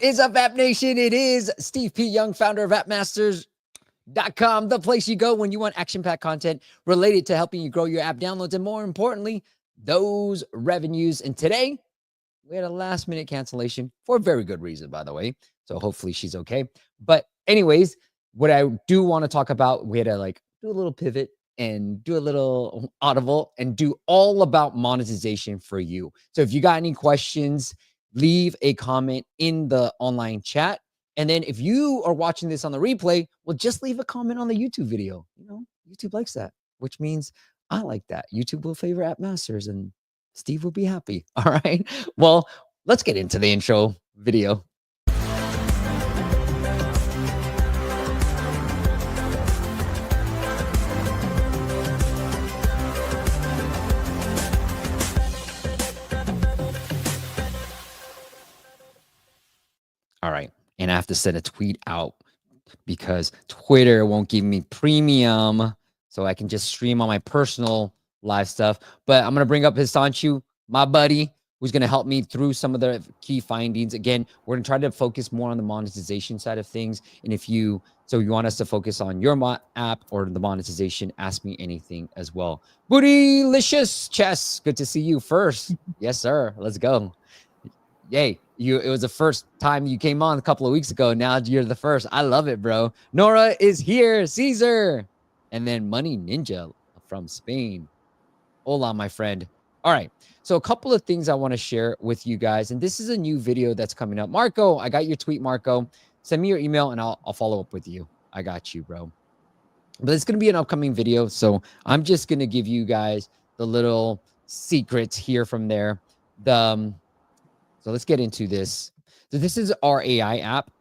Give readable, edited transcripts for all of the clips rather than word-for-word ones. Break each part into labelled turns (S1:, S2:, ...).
S1: What is up, App Nation? It is Steve P. Young, founder of appmasters.com, the place you go when you want action-packed content related to helping you grow your app downloads and, more importantly, those revenues. And today, we had a last-minute cancellation for a very good reason, by the way. So hopefully she's okay. But anyways, what I do want to talk about, we had to do a little pivot and do a little audible and do all about monetization for you. So if you got any questions, leave a comment in the online chat. And then if you are watching this on the replay, well, just leave a comment on the YouTube video. You know, YouTube likes that, which means I like that. YouTube will favor App Masters and Steve will be happy. All right. Well, let's get into the intro video. All right. And I have to send a tweet out because Twitter won't give me premium. So I can just stream on my personal live stuff. But I'm going to bring up Hisanshu, my buddy, who's going to help me through some of the key findings. Again, we're going to try to focus more on the monetization side of things. And if you want us to focus on your app or the monetization, ask me anything as well. Bootylicious Chess, good to see you first. Yes, sir. Let's go. Yay. It was the first time you came on a couple of weeks ago. Now you're the first. I love it, bro. Nora is here. Caesar. And then Money Ninja from Spain. Hola, my friend. All right. So a couple of things I want to share with you guys. And this is a new video that's coming up. Marco, I got your tweet, Marco. Send me your email and I'll follow up with you. I got you, bro. But it's going to be an upcoming video. So I'm just going to give you guys the little secrets here from there. So let's get into this. So this is our AI app,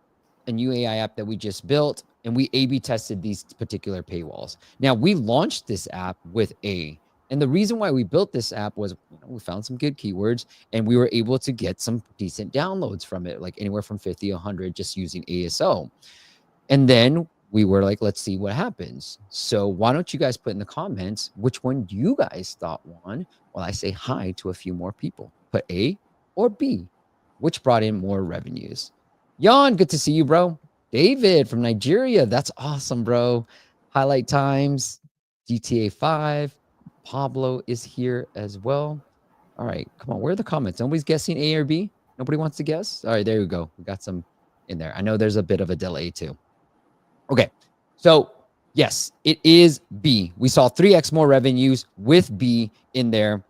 S1: a new AI app that we just built, and we A/B tested these particular paywalls. Now, we launched this app with A, and the reason why we built this app was we found some good keywords, and we were able to get some decent downloads from it, like anywhere from 50, 100, just using ASO. And then we were like, let's see what happens. So why don't you guys put in the comments which one you guys thought won while I say hi to a few more people. Put A or B, which brought in more revenues. Jan, good to see you, bro. David from Nigeria, that's awesome, bro. Highlight Times, GTA 5. Pablo is here as well. All right, come on, where are the comments? Nobody's guessing A or B? Nobody wants to guess? All right, there you go. We got some in there. I know there's a bit of a delay too. Okay, so yes, it is B. We saw 3x more revenues with B in there.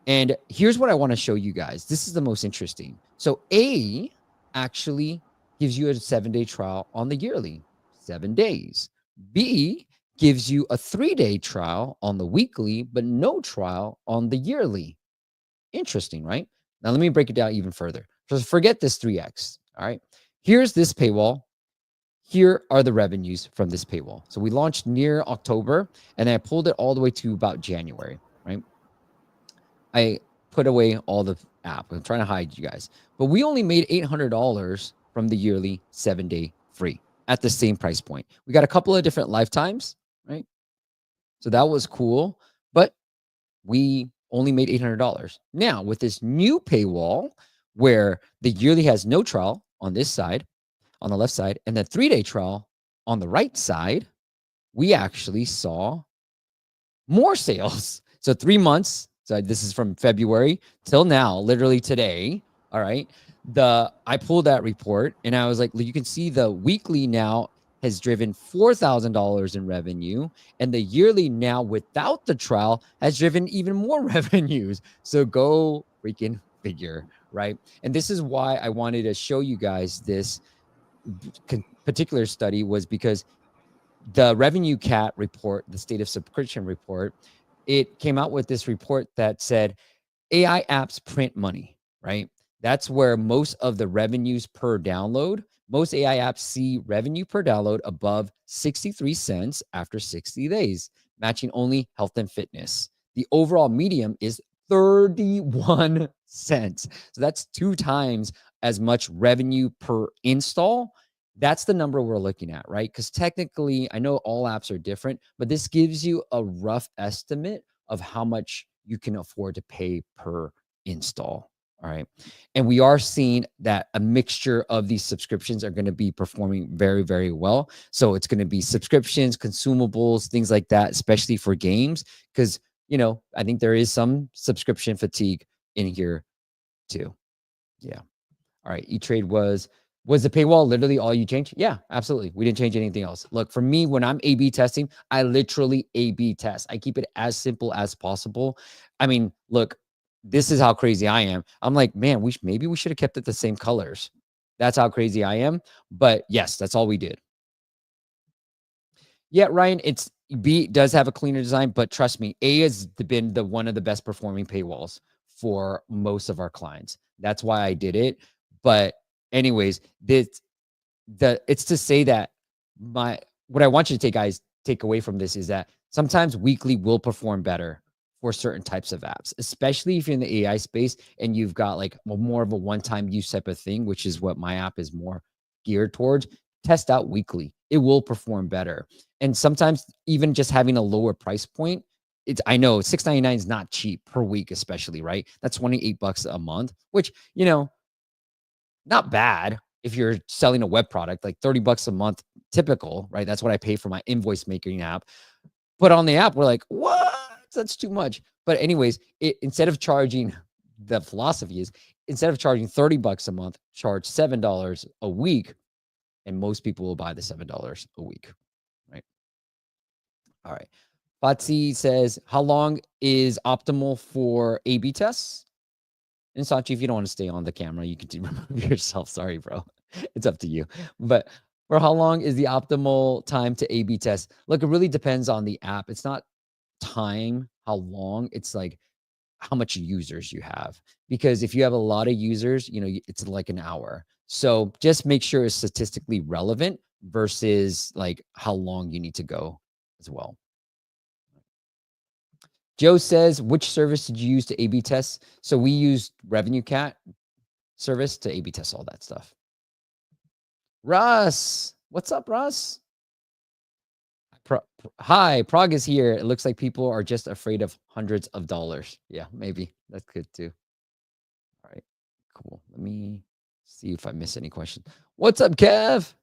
S1: And here's what I want to show you guys. This is the most interesting. So A actually gives you a 7-day trial on the yearly, 7 days. B gives you a 3-day trial on the weekly, but no trial on the yearly. Interesting, right? Now, let me break it down even further. So forget this 3x, all right? Here's this paywall. Here are the revenues from this paywall. So we launched near October, and then I pulled it all the way to about January, right? I put away all the app. I'm trying to hide you guys. But we only made $800 from the yearly 7-day free at the same price point. We got a couple of different lifetimes, right? So that was cool. But we only made $800. Now, with this new paywall, where the yearly has no trial on this side, on the left side, and the 3-day trial on the right side, we actually saw more sales. So 3 months. So this is from February till now, literally today. All right. I pulled that report and I was like, you can see the weekly now has driven $4,000 in revenue, and the yearly now without the trial has driven even more revenues. So go freaking figure, right? And this is why I wanted to show you guys this particular study, was because the RevenueCat report, the state of subscription report, it came out with this report that said AI apps print money, right? That's where most of the revenues per download, most AI apps see revenue per download above 63 cents after 60 days, matching only health and fitness. The overall median is 31 cents. So that's 2 times as much revenue per install. That's the number we're looking at, right? Because technically, I know all apps are different, but this gives you a rough estimate of how much you can afford to pay per install. All right. And we are seeing that a mixture of these subscriptions are going to be performing very, very well. So it's going to be subscriptions, consumables, things like that, especially for games. Because, I think there is some subscription fatigue in here too. Yeah. All right. E-Trade was the paywall literally all you changed? Yeah, absolutely. We didn't change anything else. Look, for me, when I'm A/B testing, I literally A/B test. I keep it as simple as possible. I mean, look, this is how crazy I am. I'm like, man, maybe we should have kept it the same colors. That's how crazy I am. But yes, that's all we did. Yeah, Ryan, B does have a cleaner design, but trust me, A has been one of the best performing paywalls for most of our clients. That's why I did it. But anyways, it's to say that what I want you to take away from this is that sometimes weekly will perform better for certain types of apps, especially if you're in the AI space and you've got like more of a one-time use type of thing, which is what my app is more geared towards. Test out weekly. It will perform better. And sometimes even just having a lower price point, I know $6.99 is not cheap per week, especially, right? That's $28 a month, which, not bad if you're selling a web product, like $30 a month, typical, right? That's what I pay for my invoice making app. But on the app, we're like, what? That's too much. But anyways, instead of charging, the philosophy is instead of charging $30 a month, charge $7 a week. And most people will buy the $7 a week, right? All right. Fatsy says, how long is optimal for A/B tests? And Sachi, if you don't want to stay on the camera, you can remove yourself. Sorry, bro. It's up to you. But for how long is the optimal time to A/B test? Look, it really depends on the app. It's not time, how long. It's like how much users you have. Because if you have a lot of users, it's like an hour. So just make sure it's statistically relevant versus like how long you need to go as well. Joe says, which service did you use to A/B test? So we used RevenueCat service to A/B test all that stuff. Russ, what's up, Russ? Hi, Prague is here. It looks like people are just afraid of hundreds of dollars. Yeah, maybe that's good too. All right, cool. Let me see if I miss any questions. What's up, Kev?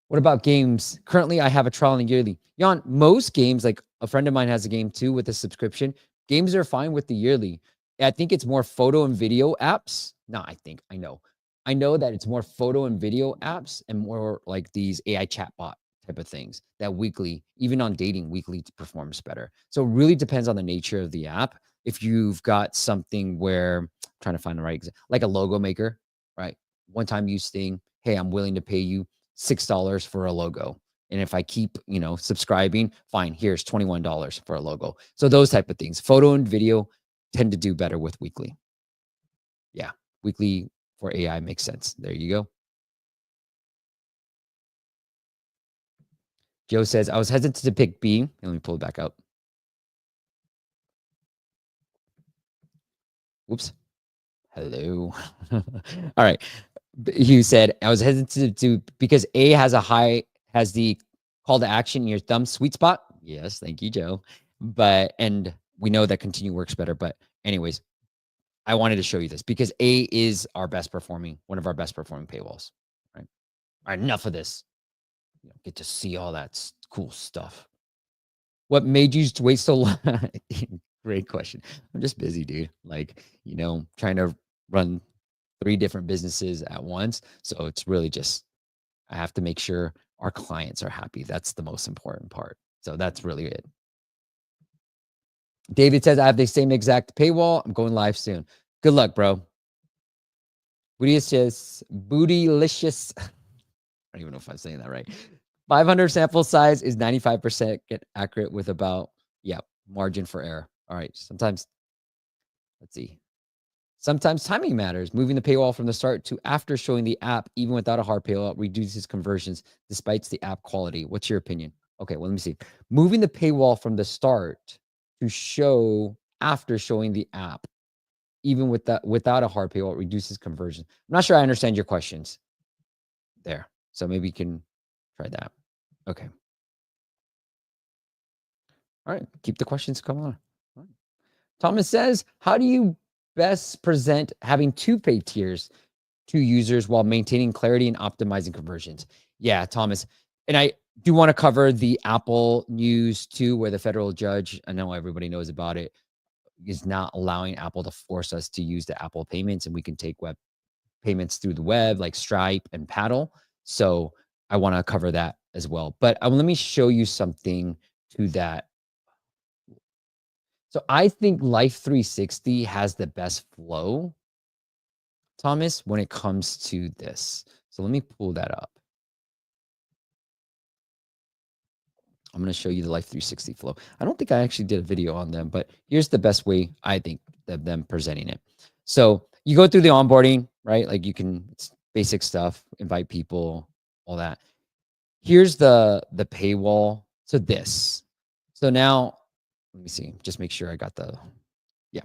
S1: What about games? Currently, I have a trial and yearly. Jan, most games, like a friend of mine has a game too with a subscription. Games are fine with the yearly. I think it's more photo and video apps. No, I know. I know that it's more photo and video apps and more like these AI chatbot type of things that weekly, even on dating, weekly performs better. So it really depends on the nature of the app. If you've got something where, I'm trying to find the right example, like a logo maker, right? One-time use thing. Hey, I'm willing to pay you $6 for a logo. And if I keep, subscribing, fine, here's $21 for a logo. So those type of things. Photo and video tend to do better with weekly. Yeah, weekly for AI makes sense. There you go. Joe says, I was hesitant to pick B. Let me pull it back up. Whoops. Hello. All right. He said, I was hesitant to because A has the call to action in your thumb sweet spot. Yes, thank you, Joe. And we know that continue works better. But anyways, I wanted to show you this because A is one of our best performing paywalls. Right. All right, enough of this. You get to see all that cool stuff. What made you wait so long? Great question. I'm just busy, dude. Like, trying to run 3 different businesses at once. So it's really just, I have to make sure our clients are happy. That's the most important part. So that's really it. David says, I have the same exact paywall. I'm going live soon. Good luck, bro. Bootylicious. I don't even know if I'm saying that right. 500 sample size is 95% accurate with about, margin for error. All right. Sometimes timing matters. Moving the paywall from the start to after showing the app, even without a hard paywall, reduces conversions despite the app quality. What's your opinion? Okay, well, let me see. Moving the paywall from the start to show after showing the app, even without a hard paywall, reduces conversion. I'm not sure I understand your questions there. So maybe you can try that. Okay. All right. Keep the questions coming on. Thomas says, how do you best present having 2 paid tiers to users while maintaining clarity and optimizing conversions? Yeah, Thomas. And I do want to cover the Apple news too, where the federal judge, I know everybody knows about it, is not allowing Apple to force us to use the Apple payments, and we can take web payments through the web like Stripe and Paddle. So I want to cover that as well. But let me show you something to that. So I think Life 360 has the best flow, Thomas, when it comes to this. So let me pull that up. I'm going to show you the Life 360 flow. I don't think I actually did a video on them, but here's the best way I think of them presenting it. So you go through the onboarding, right? Like you can, it's basic stuff, invite people, all that. Here's the paywall. So this. So now, let me see, just make sure I got the, yeah.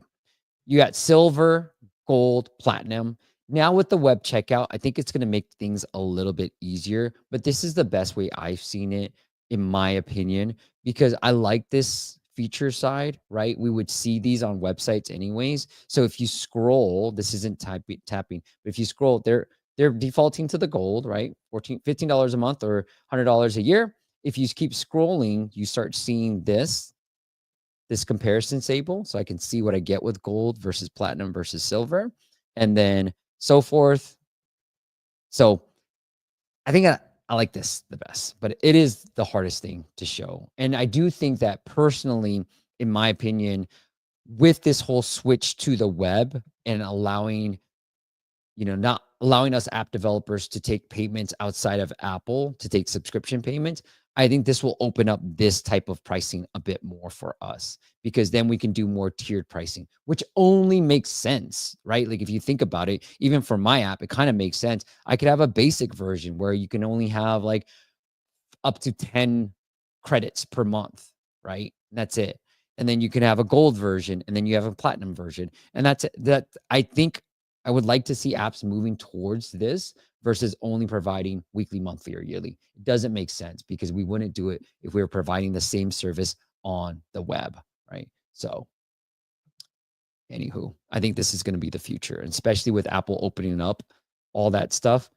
S1: You got silver, gold, platinum. Now with the web checkout, I think it's going to make things a little bit easier, but this is the best way I've seen it, in my opinion, because I like this feature side, right? We would see these on websites anyways. So if you scroll, this isn't tapping, but if you scroll, they're defaulting to the gold, right? $15 a month or $100 a year. If you keep scrolling, you start seeing this comparison table, so I can see what I get with gold versus platinum versus silver, and then so forth. So I think I like this the best, but it is the hardest thing to show. And I do think that personally, in my opinion, with this whole switch to the web and allowing, not allowing us app developers to take payments outside of Apple, to take subscription payments, I think this will open up this type of pricing a bit more for us, because then we can do more tiered pricing, which only makes sense, right? Like if you think about it, even for my app, it kind of makes sense. I could have a basic version where you can only have like up to 10 credits per month, right? And that's it. And then you can have a gold version, and then you have a platinum version. And that's that. I think I would like to see apps moving towards this versus only providing weekly, monthly, or yearly. It doesn't make sense, because we wouldn't do it if we were providing the same service on the web, right? So anywho, I think this is going to be the future, and especially with Apple opening up all that stuff.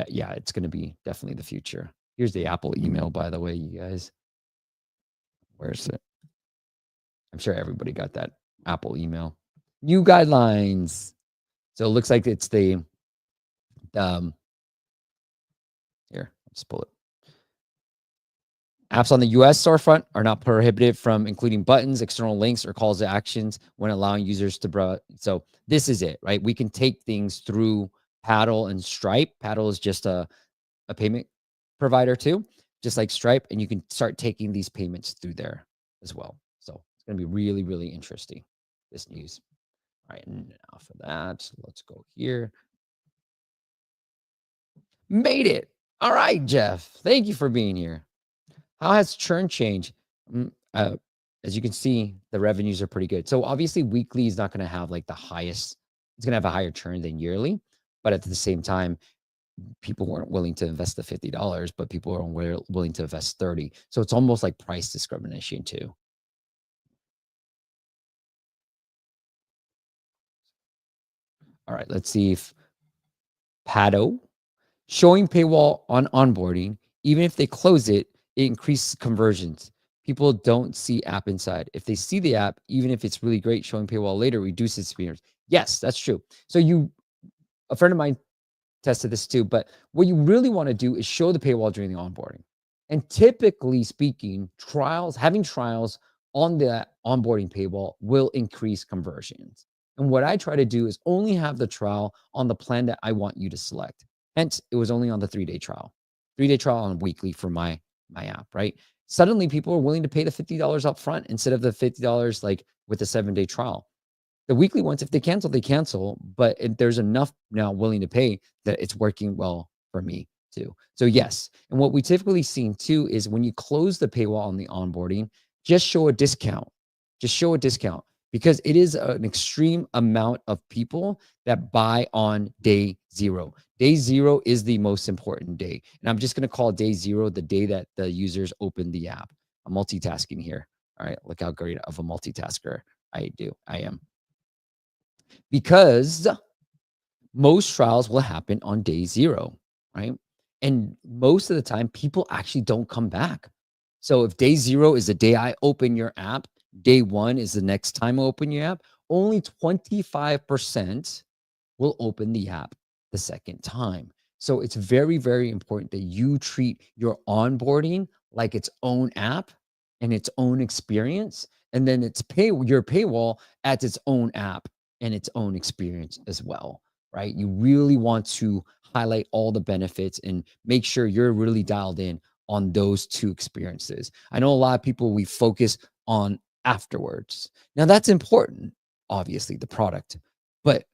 S1: Yeah, it's going to be definitely the future. Here's the Apple email, by the way, you guys. Where's it? I'm sure everybody got that Apple email. New guidelines. So it looks like it's the, here, let's pull it. Apps on the US storefront are not prohibited from including buttons, external links, or calls to actions when allowing users to browse. So this is it, right? We can take things through Paddle and Stripe. Paddle is just a payment provider too, just like Stripe, and you can start taking these payments through there as well. So it's going to be really, really interesting, this news. All right, and now for that, let's go here. Made it. All right, Jeff. Thank you for being here. How has churn changed? As you can see, the revenues are pretty good. So obviously, weekly is not going to have like the highest. It's going to have a higher churn than yearly, but at the same time, people weren't willing to invest the $50, but people are willing to invest 30. So it's almost like price discrimination too. All right, let's see if Pado showing paywall on onboarding, even if they close it, it increases conversions. People don't see app inside. If they see the app, even if it's really great, showing paywall later reduces experience. Yes, that's true. So a friend of mine tested this too, but what you really want to do is show the paywall during the onboarding. And typically speaking, having trials on the onboarding paywall will increase conversions. And what I try to do is only have the trial on the plan that I want you to select. Hence, it was only on the 3-day trial. 3-day trial on weekly for my app, right? Suddenly people are willing to pay the $50 up front instead of the $50 like with the 7-day trial. The weekly ones, if they cancel, they cancel, but there's enough now willing to pay that it's working well for me too. So yes, and what we typically see too is when you close the paywall on the onboarding, just show a discount. Just show a discount, because it is an extreme amount of people that buy on day 0. Day 0 is the most important day. And I'm just going to call day 0 the day that the users open the app. I'm multitasking here. All right, look how great of a multitasker I am. because most trials will happen on day 0, right? And most of the time, people actually don't come back. So if day 0 is the day I open your app, day 1 is the next time I open your app, only 25% will open the app the second time. So it's very, very important that you treat your onboarding like its own app and its own experience. And then your paywall as its own app and its own experience as well, right? You really want to highlight all the benefits and make sure you're really dialed in on those two experiences. I know a lot of people, we focus on afterwards. Now that's important, obviously, the product, but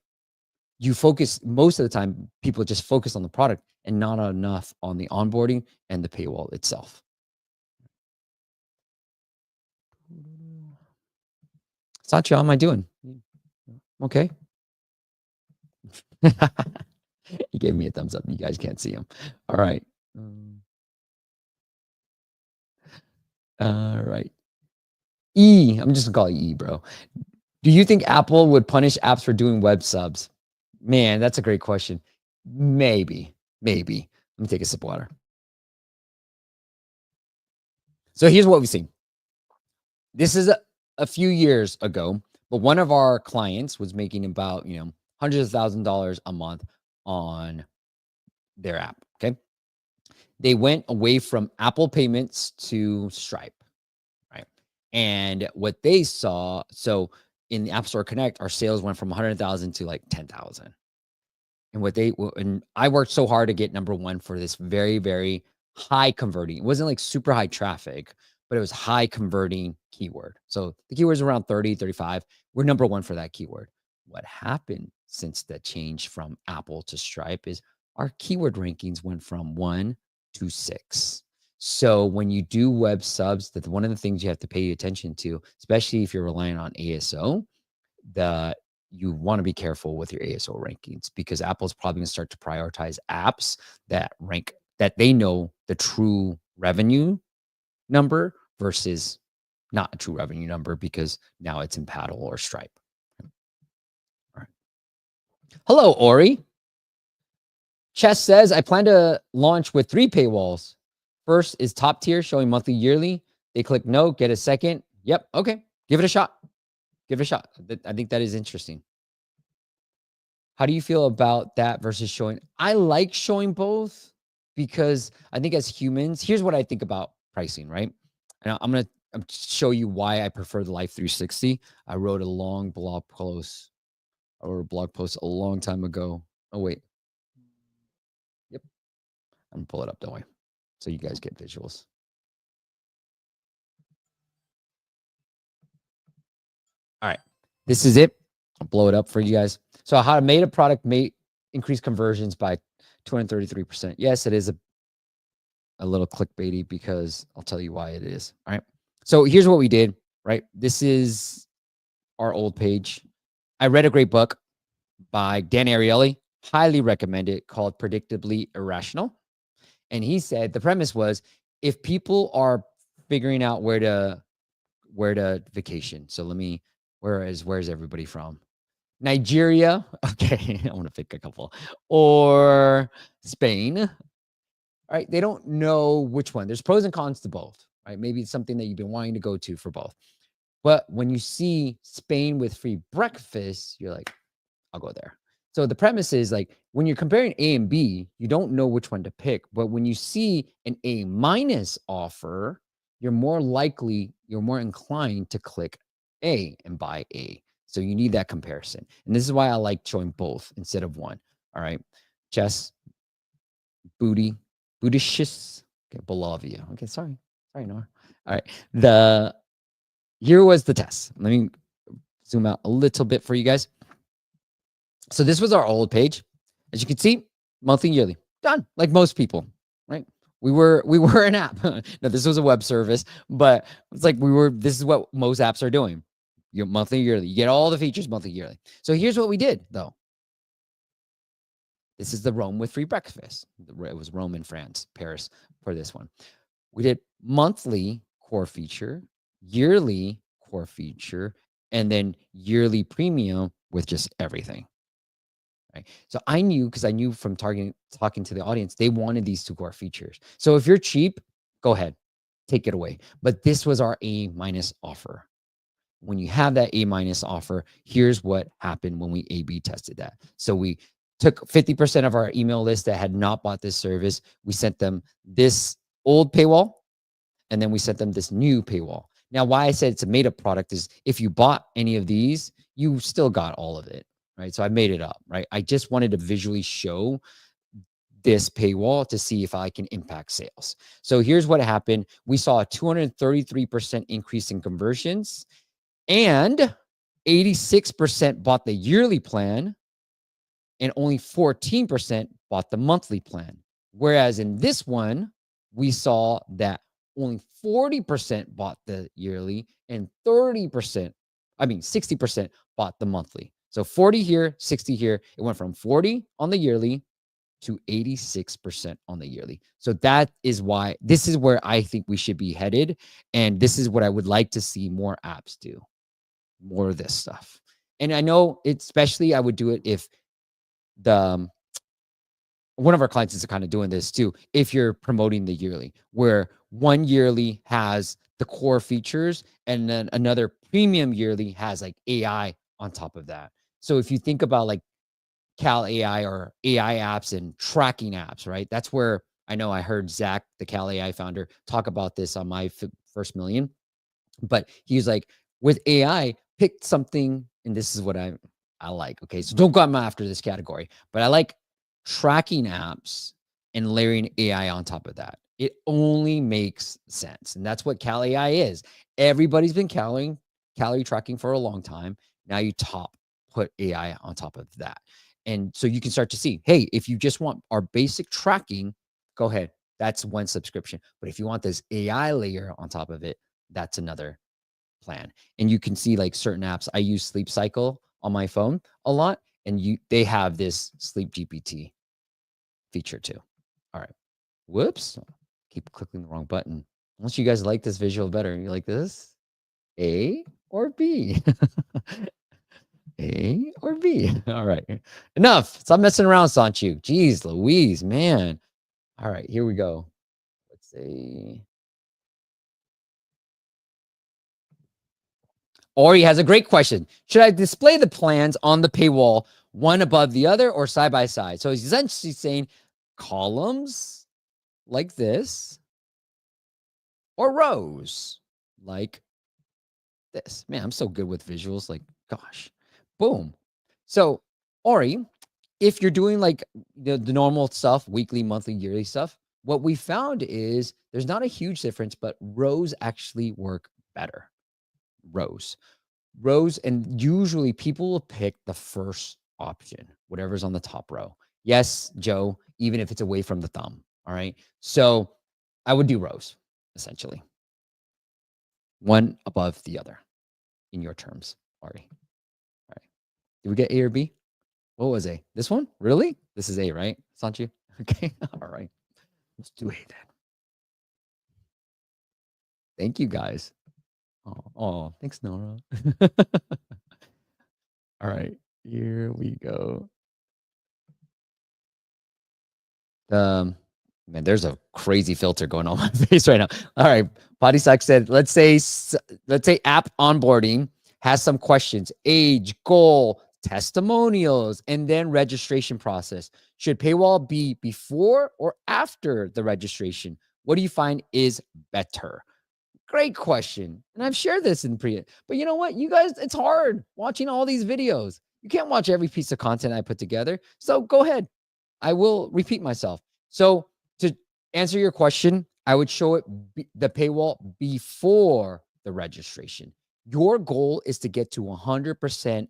S1: you focus most of the time, people just focus on the product and not enough on the onboarding and the paywall itself. Satya, how am I doing? Okay. He gave me a thumbs up. You guys can't see him. All right. All right. I'm just gonna call you E, bro. Do you think Apple would punish apps for doing web subs? Man, that's a great question. Maybe. Let me take a sip of water. So here's what we've seen. This is a few years ago, but one of our clients was making about, hundreds of $1,000s a month on their app. Okay. They went away from Apple payments to Stripe. Right. And what they saw, so in the App Store Connect, our sales went from 100,000 to like 10,000. And I worked so hard to get number 1 for this very, very high converting. It wasn't like super high traffic, but it was high converting keyword. So the keyword's around 30, 35. We're number 1 for that keyword. What happened since the change from Apple to Stripe is our keyword rankings went from 1 to 6. So when you do web subs, that's one of the things you have to pay attention to, especially if you're relying on ASO, you want to be careful with your ASO rankings, because Apple's probably going to start to prioritize apps that rank, that they know the true revenue number versus not a true revenue number, because now it's in Paddle or Stripe. All right. Hello, Ori. Chess says, I plan to launch with 3 paywalls. First is top tier, showing monthly, yearly. They click no, get a second. Yep. Okay. Give it a shot. I think that is interesting. How do you feel about that versus showing? I like showing both, because I think as humans, here's what I think about pricing, right? And I'm going to show you why I prefer the Life 360. I wrote a long blog post. I wrote a blog post a long time ago. Oh, wait. Yep. I'm going to pull it up, don't worry, so you guys get visuals. All right. This is it. I'll blow it up for you guys. So how to make a product may increase conversions by 233%. Yes, it is a little clickbaity, because I'll tell you why it is. All right. So here's what we did, right? This is our old page. I read a great book by Dan Ariely. Highly recommend it, called Predictably Irrational. And he said the premise was, if people are figuring out where to vacation. So where's everybody from? Nigeria. Okay. I want to pick a couple. Or Spain. All right. They don't know which one. There's pros and cons to both, right? Maybe it's something that you've been wanting to go to for both. But when you see Spain with free breakfast, you're like, I'll go there. So the premise is, like, when you're comparing A and B, you don't know which one to pick. But when you see an A- offer, you're more inclined to click A and buy A. So you need that comparison. And this is why I like showing both instead of one. All right. Chess, Booticious. Okay, Bolavia. Okay, sorry, Noah. All right. Here was the test. Let me zoom out a little bit for you guys. So this was our old page. As you can see, monthly, yearly, done. Like most people, right? We were an app. No, this was a web service, but it's like this is what most apps are doing. Your monthly, yearly. You get all the features monthly, yearly. So here's what we did, though. This is the Rome with free breakfast. It was Rome in France, Paris, for this one. We did monthly core feature, yearly core feature, and then yearly premium with just everything. Right. So I knew, because I knew from talking to the audience, they wanted these 2 core features. So if you're cheap, go ahead, take it away. But this was our A- offer. When you have that A- offer, here's what happened when we A/B tested that. So we took 50% of our email list that had not bought this service. We sent them this old paywall, and then we sent them this new paywall. Now, why I said it's a made-up product is if you bought any of these, you still got all of it, right? So I made it up, right? I just wanted to visually show this paywall to see if I can impact sales. So here's what happened. We saw a 233% increase in conversions, and 86% bought the yearly plan, and only 14% bought the monthly plan. Whereas in this one, we saw that only 40% bought the yearly and 60% bought the monthly. So 40 here, 60 here. It went from 40 on the yearly to 86% on the yearly. So that is why this is where I think we should be headed. And this is what I would like to see more apps do, more of this stuff. And I know, especially I would do it if the one of our clients is kind of doing this too. If you're promoting the yearly, where one yearly has the core features and then another premium yearly has like AI on top of that. So if you think about like Cal AI or AI apps and tracking apps, right? That's where I know I heard Zach, the Cal AI founder, talk about this on my first million. But he's like, with AI, pick something, and this is what I like. Okay, so don't come after this category, but I like tracking apps and layering AI on top of that. It only makes sense, and that's what Cal AI is. Everybody's been calorie tracking for a long time. Now you put AI on top of that, and so you can start to see, hey, if you just want our basic tracking, go ahead. That's one subscription. But if you want this AI layer on top of it, that's another plan. And you can see like certain apps. I use Sleep Cycle on my phone a lot, and they have this Sleep GPT feature too. All right. Whoops. Keep clicking the wrong button. Unless you guys like this visual better. You like this? A or B? A or B? All right. Enough. Stop messing around, Sanchu. Jeez Louise, man. All right, here we go. Let's see. Ori has a great question. Should I display the plans on the paywall one above the other or side by side? So he's essentially saying columns like this or rows like this. Man, I'm so good with visuals. Like, gosh, boom. So Ori, if you're doing like the normal stuff, weekly, monthly, yearly stuff, what we found is there's not a huge difference, but rows actually work better. Rows. And usually people will pick the first option, whatever's on the top row. Yes, Joe, even if it's away from the thumb. All right. So I would do rows, essentially. One above the other in your terms, Ari. All right. Did we get A or B? What was A? This one? Really? This is A, right? Sanchi? Okay. All right. Let's do A then. Thank you, guys. Oh, thanks, Nora. All right. Here we go. Man, there's a crazy filter going on my face right now. All right, Potty Sock said, let's say app onboarding has some questions: age, goal, testimonials, and then registration process. Should paywall be before or after the registration? What do you find is better? Great question. And I've shared this in but you know what? You guys, it's hard watching all these videos. You can't watch every piece of content I put together. So go ahead. I will repeat myself. So to answer your question, I would show it the paywall before the registration. Your goal is to get to 100%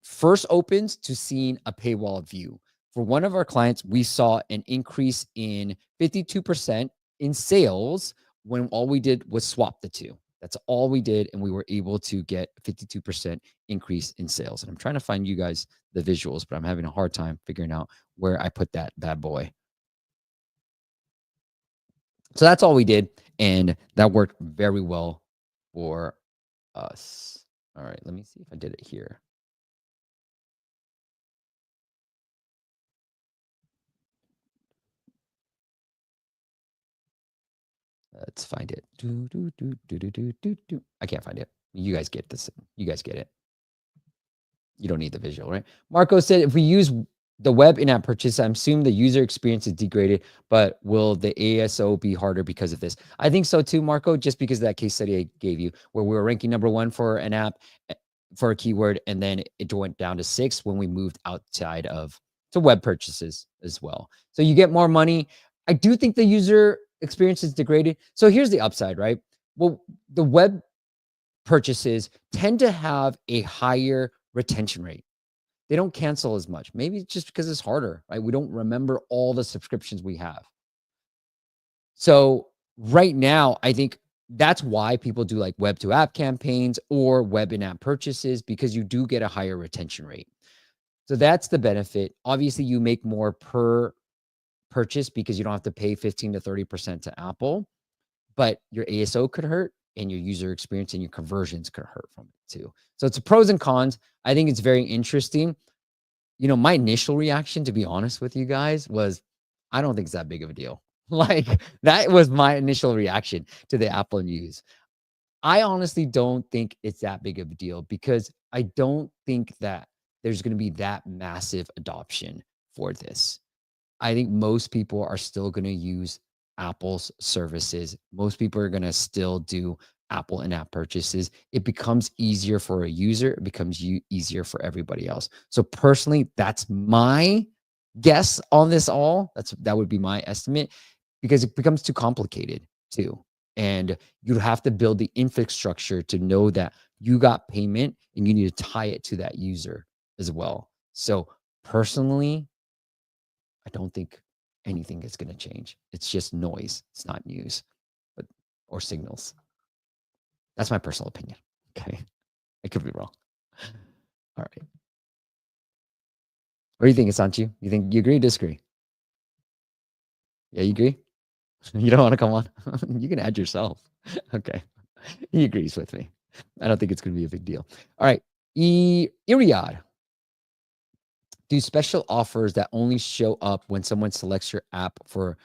S1: first opens to seeing a paywall view. For one of our clients, we saw an increase in 52% in sales when all we did was swap the two. That's all we did, and we were able to get a 52% increase in sales. And I'm trying to find you guys the visuals, but I'm having a hard time figuring out where I put that bad boy. So that's all we did, and that worked very well for us. All right, let me see if I did it here. Let's find it. I can't find it. You guys get this. You guys get it. You don't need the visual, right? Marco said, if we use the web in-app purchase, I'm assuming the user experience is degraded, but will the ASO be harder because of this? I think so too, Marco, just because of that case study I gave you, where we were ranking #1 for an app for a keyword, and then it went down to 6 when we moved outside of to web purchases as well. So you get more money. I do think the user experience is degraded. So here's the upside, right? Well, the web purchases tend to have a higher retention rate. They don't cancel as much. Maybe it's just because it's harder, right? We don't remember all the subscriptions we have. So right now, I think that's why people do like web to app campaigns or web in-app purchases, because you do get a higher retention rate. So that's the benefit. Obviously, you make more per purchase because you don't have to pay 15 to 30% to Apple, but your ASO could hurt and your user experience and your conversions could hurt from it too. So it's a pros and cons. I think it's very interesting. You know, my initial reaction, to be honest with you guys, was I don't think it's that big of a deal. Like, that was my initial reaction to the Apple news. I honestly don't think it's that big of a deal because I don't think that there's going to be that massive adoption for this. I think most people are still going to use Apple's services. Most people are going to still do Apple in-app purchases. It becomes easier for a user. It becomes easier for everybody else. So personally, that's my guess on this all. That would be my estimate, because it becomes too complicated too. And you'd have to build the infrastructure to know that you got payment and you need to tie it to that user as well. So personally, I don't think anything is going to change. It's just noise. It's not news, or signals. That's my personal opinion. Okay. I could be wrong. All right. What do you think, Sanchi? You think you agree or disagree? Yeah, you agree? You don't want to come on? You can add yourself. Okay. He agrees with me. I don't think it's going to be a big deal. All right. Iriad. Do special offers that only show up when someone selects your app for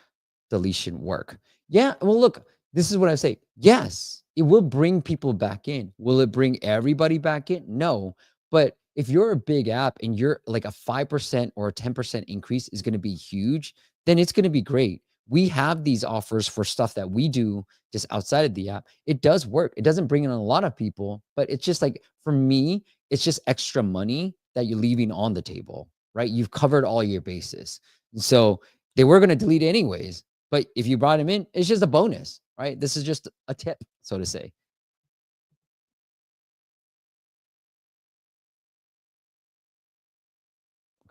S1: deletion work? Yeah. Well, look, this is what I say. Yes, it will bring people back in. Will it bring everybody back in? No. But if you're a big app and you're like a 5% or a 10% increase is going to be huge, then it's going to be great. We have these offers for stuff that we do just outside of the app. It does work. It doesn't bring in a lot of people, but it's just like, for me, it's just extra money that you're leaving on the table, right? You've covered all your bases. And so they were going to delete it anyways. But if you brought him in, it's just a bonus, right? This is just a tip, so to say.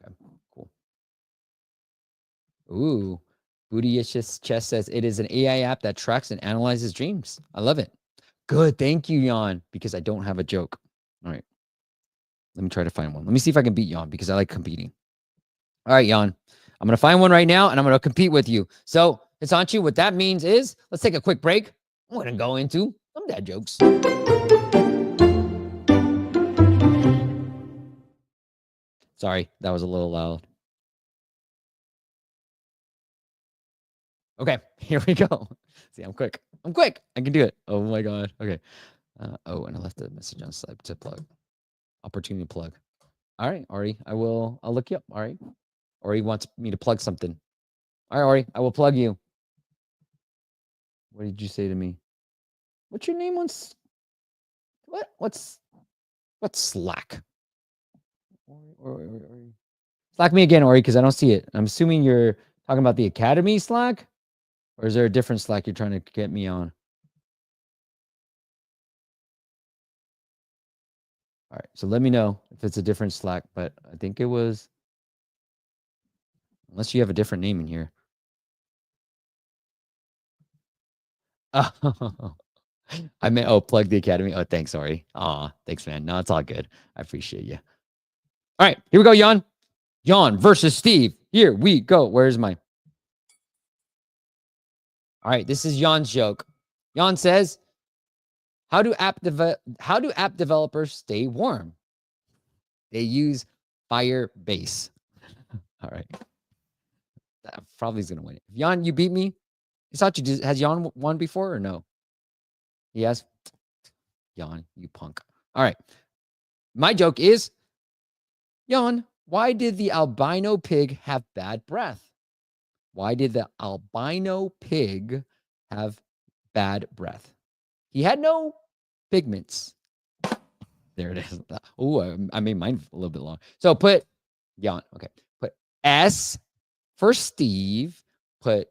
S1: Okay, cool. Ooh, Bootyish Chess says it is an AI app that tracks and analyzes dreams. I love it. Good. Thank you, Jan, because I don't have a joke. All right. Let me try to find one. Let me see if I can beat Jan, because I like competing. All right, Jan. I'm going to find one right now, and I'm going to compete with you. So, Hisanchi, what that means is, let's take a quick break. I'm going to go into some dad jokes. Sorry, that was a little loud. Okay, here we go. See, I'm quick. I'm quick. I can do it. Oh my God. Okay. Oh, and I left a message on Slack to plug. Opportunity to plug. All right, Ari, I'll look you up. All right. Ari wants me to plug something. All right, Ari, I will plug you. What did you say to me? What's your name once? What's Slack? Ori. Slack me again, Ori, because I don't see it. I'm assuming you're talking about the Academy Slack, or is there a different Slack you're trying to get me on? All right, so let me know if it's a different Slack, but I think it was, unless you have a different name in here. Oh, I meant, plug the Academy. Oh, thanks, sorry. Thanks, man. No, it's all good. I appreciate you. All right, here we go, Jan. Jan versus Steve. Here we go. Where's my? All right, this is Jan's joke. Jan says, how do app developers stay warm? They use Firebase. All right. That probably is going to win it. Jan, you beat me. Sachi, has Jan won before or no? Yes. Jan, you punk. All right. My joke is, Jan, why did the albino pig have bad breath? Why did the albino pig have bad breath? He had no pigments. There it is. Oh, I made mine a little bit long. So put Jan. Okay. Put S for Steve. Put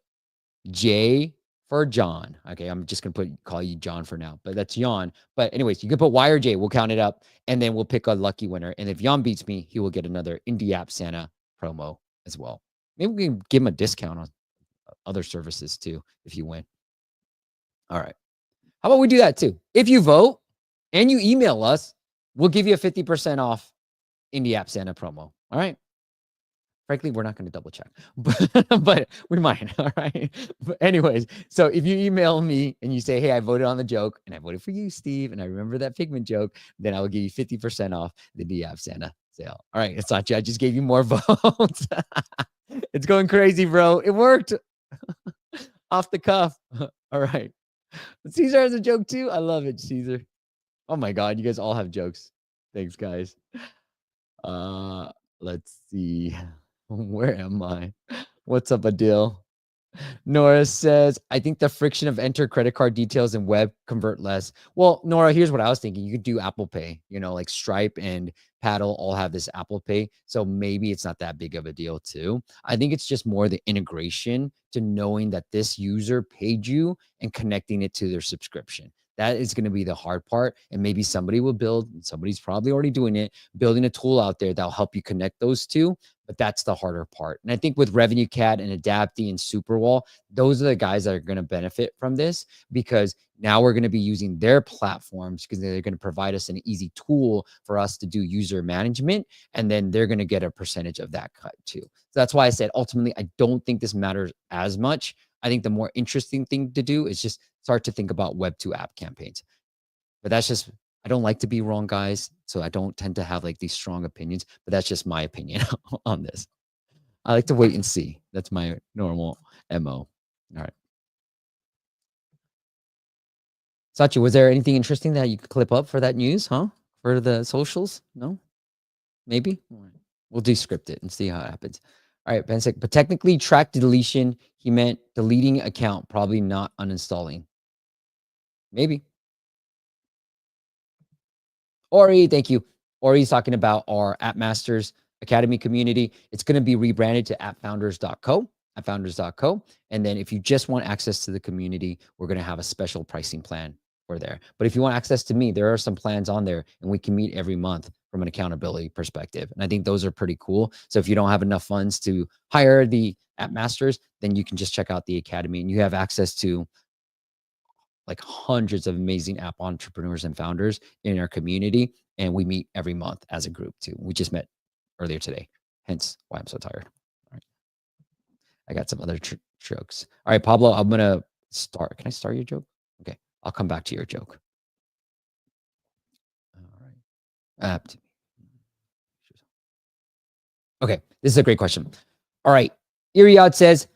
S1: J for John. Okay, I'm just gonna call you John for now, but that's Jan. But anyways, you can put Y or J. We'll count it up, and then we'll pick a lucky winner. And if Jan beats me, he will get another Indie App Santa promo as well. Maybe we can give him a discount on other services too if you win. All right. How about we do that too? If you vote and you email us, we'll give you a 50% off Indie App Santa promo. All right. Frankly, we're not going to double check, but we might. All right. But anyways, so if you email me and you say, hey, I voted on the joke and I voted for you, Steve, and I remember that pigment joke, then I will give you 50% off the Indie App Santa sale. All right. It's not you. I just gave you more votes. It's going crazy, bro. It worked off the cuff. All right. Caesar has a joke too. I love it, Caesar. Oh my God. You guys all have jokes. Thanks, guys. Let's see. Where am I? What's up, Adil? Nora says, I think the friction of enter credit card details in web convert less. Well, Nora, here's what I was thinking. You could do Apple Pay, like Stripe and Paddle all have this Apple Pay. So maybe it's not that big of a deal too. I think it's just more the integration to knowing that this user paid you and connecting it to their subscription. That is going to be the hard part. And maybe somebody will build, and somebody's probably already doing it, building a tool out there that'll help you connect those two. But that's the harder part. And I think with RevenueCat and Adapty and Superwall, those are the guys that are going to benefit from this, because now we're going to be using their platforms because they're going to provide us an easy tool for us to do user management. And then they're going to get a percentage of that cut too. So that's why I said, ultimately, I don't think this matters as much. I think the more interesting thing to do is just start to think about Web 2 app campaigns. But that's just, I don't like to be wrong, guys. So I don't tend to have like these strong opinions, but that's just my opinion on this. I like to wait and see. That's my normal MO. All right. Sachi, was there anything interesting that you could clip up for that news, huh? For the socials? No? Maybe? We'll descript it and see how it happens. All right, Bensick, but technically track deletion, he meant deleting account, probably not uninstalling. Maybe. Ori, thank you. Ori's talking about our App Masters Academy community. It's going to be rebranded to appfounders.co. And then if you just want access to the community, we're going to have a special pricing plan for there. But if you want access to me, there are some plans on there, and we can meet every month from an accountability perspective. And I think those are pretty cool. So if you don't have enough funds to hire the App Masters, then you can just check out the Academy, and you have access to like hundreds of amazing app entrepreneurs and founders in our community. And we meet every month as a group too. We just met earlier today, hence why I'm so tired. All right. I got some other jokes. All right, Pablo, I'm going to start. Can I start your joke? Okay. I'll come back to your joke. All right. Okay. This is a great question. All right. Iriad says,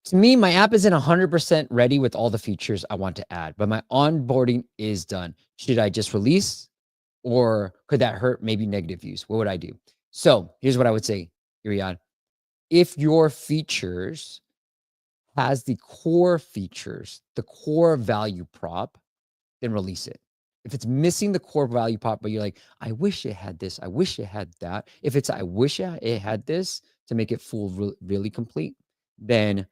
S1: to me, my app isn't 100% ready with all the features I want to add, but my onboarding is done. Should I just release, or could that hurt maybe negative views? What would I do? So here's what I would say, Iriad. If your features has the core features, the core value prop, then release it. If it's missing the core value prop, but you're like, I wish it had this, I wish it had that. If it's, I wish it had this to make it full, really complete, then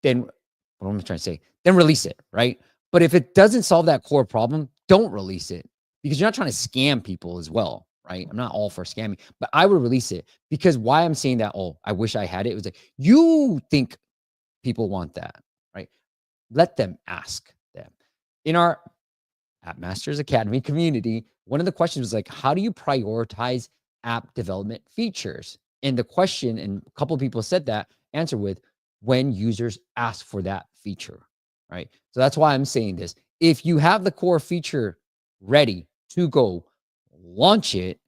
S1: what am I trying to say? Then release it, right? But if it doesn't solve that core problem, don't release it, because you're not trying to scam people as well, right? I'm not all for scamming, but I would release it, because why I'm saying that, oh, I wish I had it, was like, you think people want that, right? Let them ask them. In our App Masters Academy community, one of the questions was like, how do you prioritize app development features? And the question, and a couple of people said that answer with, when users ask for that feature, right? So that's why I'm saying this. If you have the core feature ready to go, launch it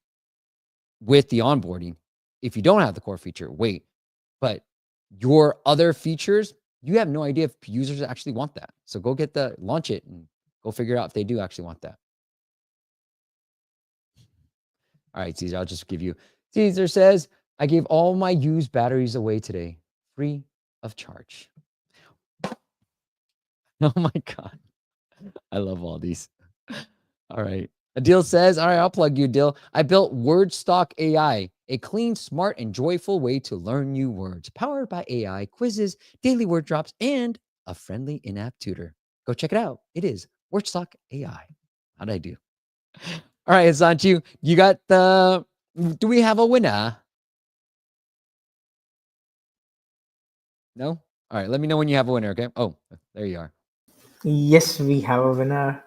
S1: with the onboarding. If you don't have the core feature, wait. But your other features, you have no idea if users actually want that. So go launch it and go figure out if they do actually want that. All right, Caesar, I'll just give you. Caesar says, I gave all my used batteries away today, free of charge. Oh my God. I love all these. All right. Adil says, all right, I'll plug you, Adil. I built WordStock AI, a clean, smart, and joyful way to learn new words, powered by AI, quizzes, daily word drops, and a friendly in-app tutor. Go check it out. It is WordStock AI. How'd I do? All right, Sanchu, you got do we have a winner? No? All right, let me know when you have a winner, okay? Oh, there you are.
S2: Yes, we have a winner.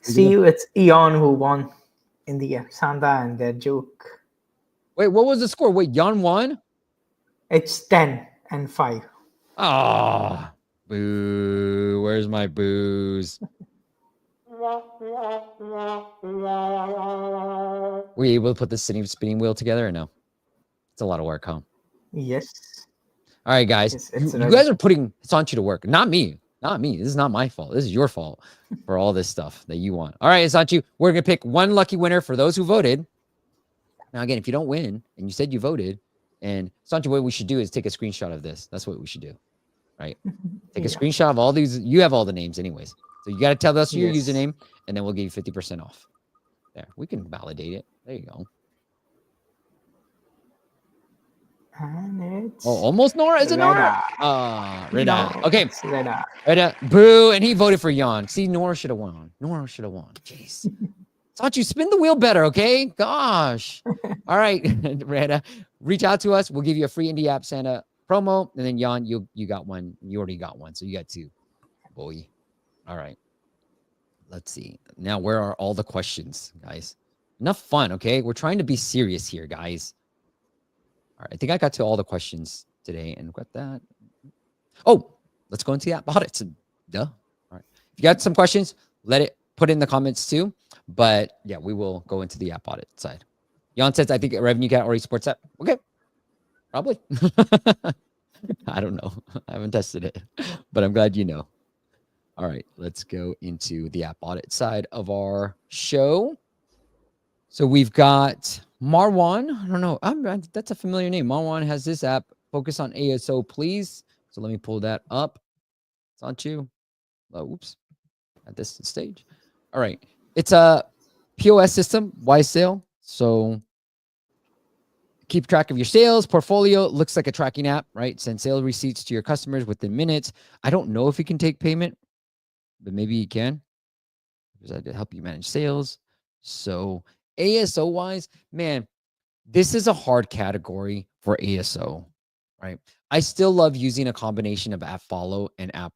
S2: Steve, it's Eon who won in the Santa and their joke.
S1: Wait, what was the score? Wait, Jan won?
S2: It's 10-5.
S1: Ah, boo. Where's my booze? Were you able to put the spinning wheel together or no? It's a lot of work, huh?
S2: Yes.
S1: All right, guys.
S2: It's
S1: you guys are putting Sanchu to work. Not me. Not me. This is not my fault. This is your fault for all this stuff that you want. All right, Sanchu, we're going to pick one lucky winner for those who voted. Now, again, if you don't win and you said you voted, and Sanchu, what we should do is take a screenshot of this. That's what we should do, right? Take a screenshot of all these. You have all the names anyways. So you got to tell us your username, and then we'll give you 50% off. There, we can validate it. There you go.
S2: And it's
S1: almost Nora. Is it Nora? Reda.
S2: No,
S1: okay.
S2: Reda.
S1: Reda. Boo. And he voted for Jan. See, Nora should have won. Nora should have won. Jeez. Thought you spin the wheel better, okay? Gosh. All right, Reda. Reach out to us. We'll give you a free Indie App Santa promo. And then Jan, you got one. You already got one. So you got two. Boy. All right. Let's see. Now, where are all the questions, guys? Enough fun, okay? We're trying to be serious here, guys. All right, I think I got to all the questions today and got that. Oh, let's go into the app audits. Duh. All right. If you got some questions, put it in the comments too. But yeah, we will go into the app audit side. Jan says, I think RevenueCat already supports that. Okay. Probably. I don't know. I haven't tested it, but I'm glad you know. All right, let's go into the app audit side of our show. So we've got Marwan. I don't know. That's a familiar name. Marwan has this app. Focus on ASO, please. So let me pull that up. It's on you. Oh, oops. At this stage. All right. It's a POS system. Why sale? So keep track of your sales portfolio. Looks like a tracking app, right? Send sales receipts to your customers within minutes. I don't know if you can take payment, but maybe you can. Because I did help you manage sales. So ASO wise, man, this is a hard category for ASO, right? I still love using a combination of app follow and app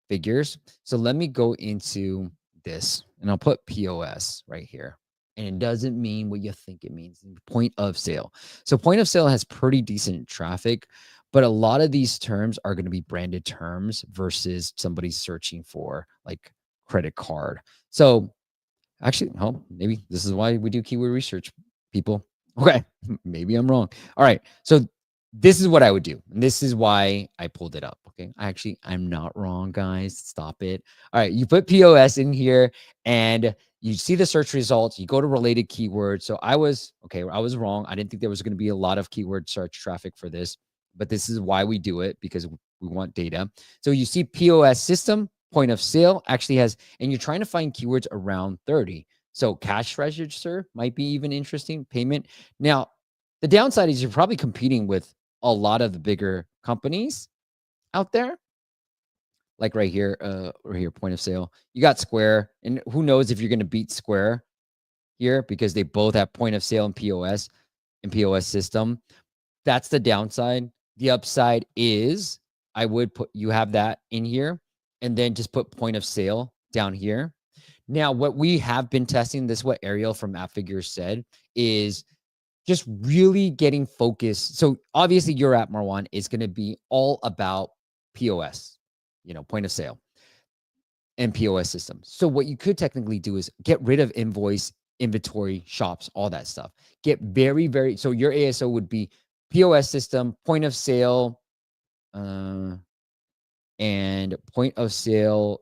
S1: figures. So let me go into this and I'll put POS right here. And it doesn't mean what you think it means. Point of sale. So point of sale has pretty decent traffic, but a lot of these terms are going to be branded terms versus somebody searching for like credit card. So actually, maybe this is why we do keyword research, people. Okay, maybe I'm wrong. All right, so this is what I would do. And this is why I pulled it up, okay? I'm not wrong, guys. Stop it. All right, you put POS in here and you see the search results. You go to related keywords. So I was wrong. I didn't think there was going to be a lot of keyword search traffic for this, but this is why we do it, because we want data. So you see POS system, point of sale actually has, and you're trying to find keywords around 30. So cash register might be even interesting. Payment. Now, the downside is you're probably competing with a lot of the bigger companies out there. Like right here, point of sale. You got Square, and who knows if you're going to beat Square here, because they both have point of sale and POS system. That's the downside. The upside is you have that in here, and then just put point of sale down here. Now, what we have been testing, this is what Ariel from App Figures said, is just really getting focused. So obviously your app, Marwan, is going to be all about POS, point of sale and POS system. So what you could technically do is get rid of invoice, inventory, shops, all that stuff. Get very, very, so your ASO would be POS system, point of sale, and point of sale.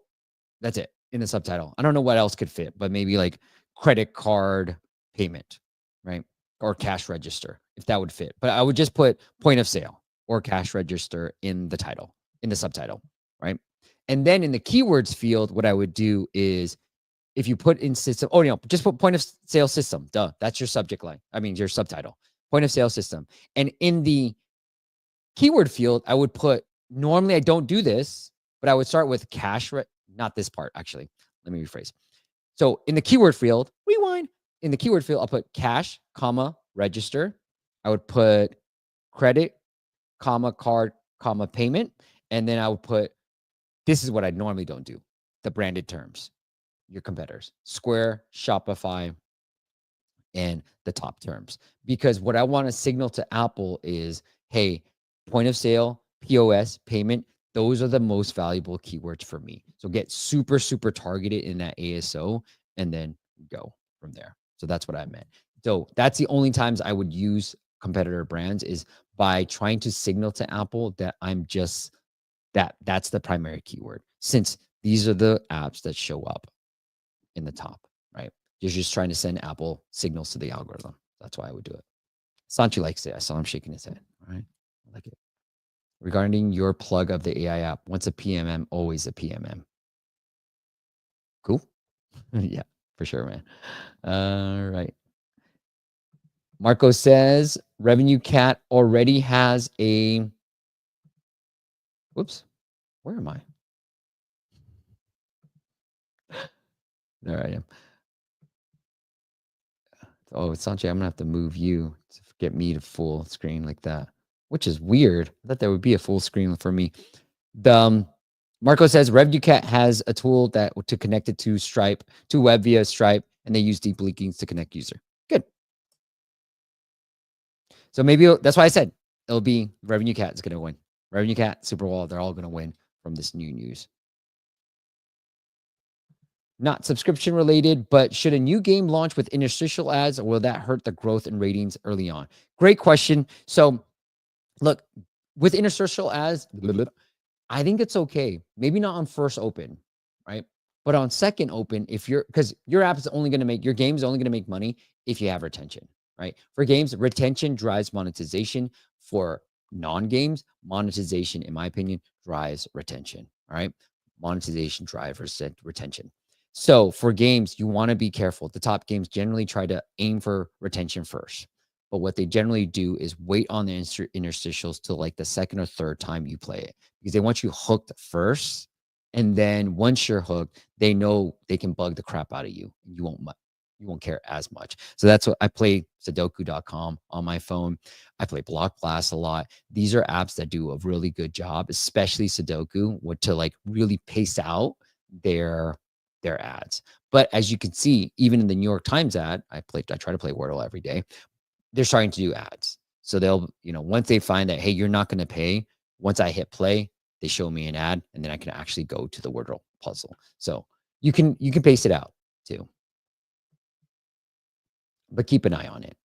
S1: That's it in the subtitle. I don't know what else could fit, but maybe like credit card payment, right? Or cash register, if that would fit. But I would just put point of sale or cash register in the title, in the subtitle, right? And then in the keywords field, what I would do is if you put in system, just put point of sale system. Duh, that's your subject line. I mean, your subtitle, point of sale system. And in the keyword field, I would put, normally I don't do this, but I would start with cash, not this part, actually. Let me rephrase. So in the keyword field, rewind. In the keyword field, I'll put cash, comma, register. I would put credit, comma, card, comma, payment. And then I would put, this is what I normally don't do, the branded terms, your competitors, Square, Shopify, and the top terms. Because what I want to signal to Apple is, hey, point of sale, POS, payment, those are the most valuable keywords for me. So get super, super targeted in that ASO and then go from there. So that's what I meant. So that's the only times I would use competitor brands is by trying to signal to Apple that I'm just that's the primary keyword, since these are the apps that show up in the top, right? You're just trying to send Apple signals to the algorithm. That's why I would do it. Sanchi likes it. I saw him shaking his head. All right. I like it. Regarding your plug of the AI app, once a PMM, always a PMM. Cool. Yeah, for sure, man. All right. Marco says RevenueCat already has a, whoops, where am I? There I am. Oh, Sanchi, I'm gonna have to move you to get me to full screen like that, which is weird. I thought there would be a full screen for me. The Marco says RevenueCat has a tool that to connect it to Stripe, to web via Stripe, and they use deep linkings to connect user. Good. So maybe that's why I said it'll be RevenueCat is going to win. RevenueCat, Superwall, they're all going to win from this new news. Not subscription related, but should a new game launch with interstitial ads, or will that hurt the growth and ratings early on? Great question. So look, with interstitial ads, I think it's okay. Maybe not on first open, right? But on second open, because your app is only going to make, your game is only going to make money if you have retention, right? For games, retention drives monetization. For non-games, monetization, in my opinion, drives retention, all right? Monetization drives retention. So for games, you want to be careful. The top games generally try to aim for retention first. But what they generally do is wait on the interstitials till like the second or third time you play it, because they want you hooked first. And then once you're hooked, they know they can bug the crap out of you. You won't care as much. So that's what I play Sudoku.com on my phone. I play Block Blast a lot. These are apps that do a really good job, especially Sudoku, to like really pace out their ads. But as you can see, even in the New York Times ad, I try to play Wordle every day. They're starting to do ads. So they'll, once they find that, hey, you're not going to pay, once I hit play, they show me an ad, and then I can actually go to the Wordle puzzle. So you can pace it out too. But keep an eye on it.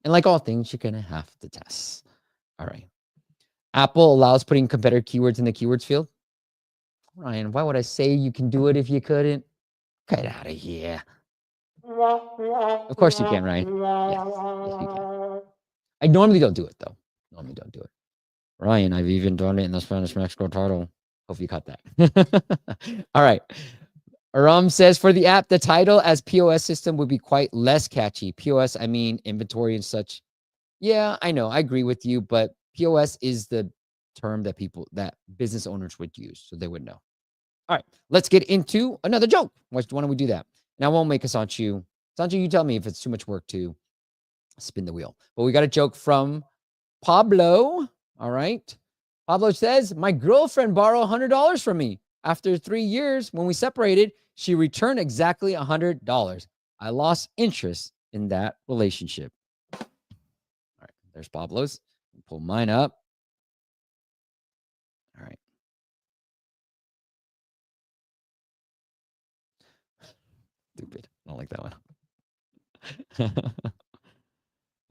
S1: And like all things, you're going to have to test. All right. Apple allows putting competitor keywords in the keywords field. Ryan, why would I say you can do it if you couldn't? Get out of here. Of course you can, Ryan. Yes, you can. I normally don't do it, though. Normally don't do it. Ryan, I've even done it in the Spanish Mexico title. Hope you caught that. All right. Aram says, for the app, the title as POS system would be quite less catchy. POS, I mean inventory and such. Yeah, I know. I agree with you, but POS is the term that business owners would use, so they would know. All right, let's get into another joke. Why don't we do that? And I won't make us on you. Sanju, you tell me if it's too much work to spin the wheel. But we got a joke from Pablo. All right. Pablo says, my girlfriend borrowed $100 from me. After 3 years, when we separated, she returned exactly $100. I lost interest in that relationship. All right. There's Pablo's. Pull mine up. All right. Stupid. I don't like that one.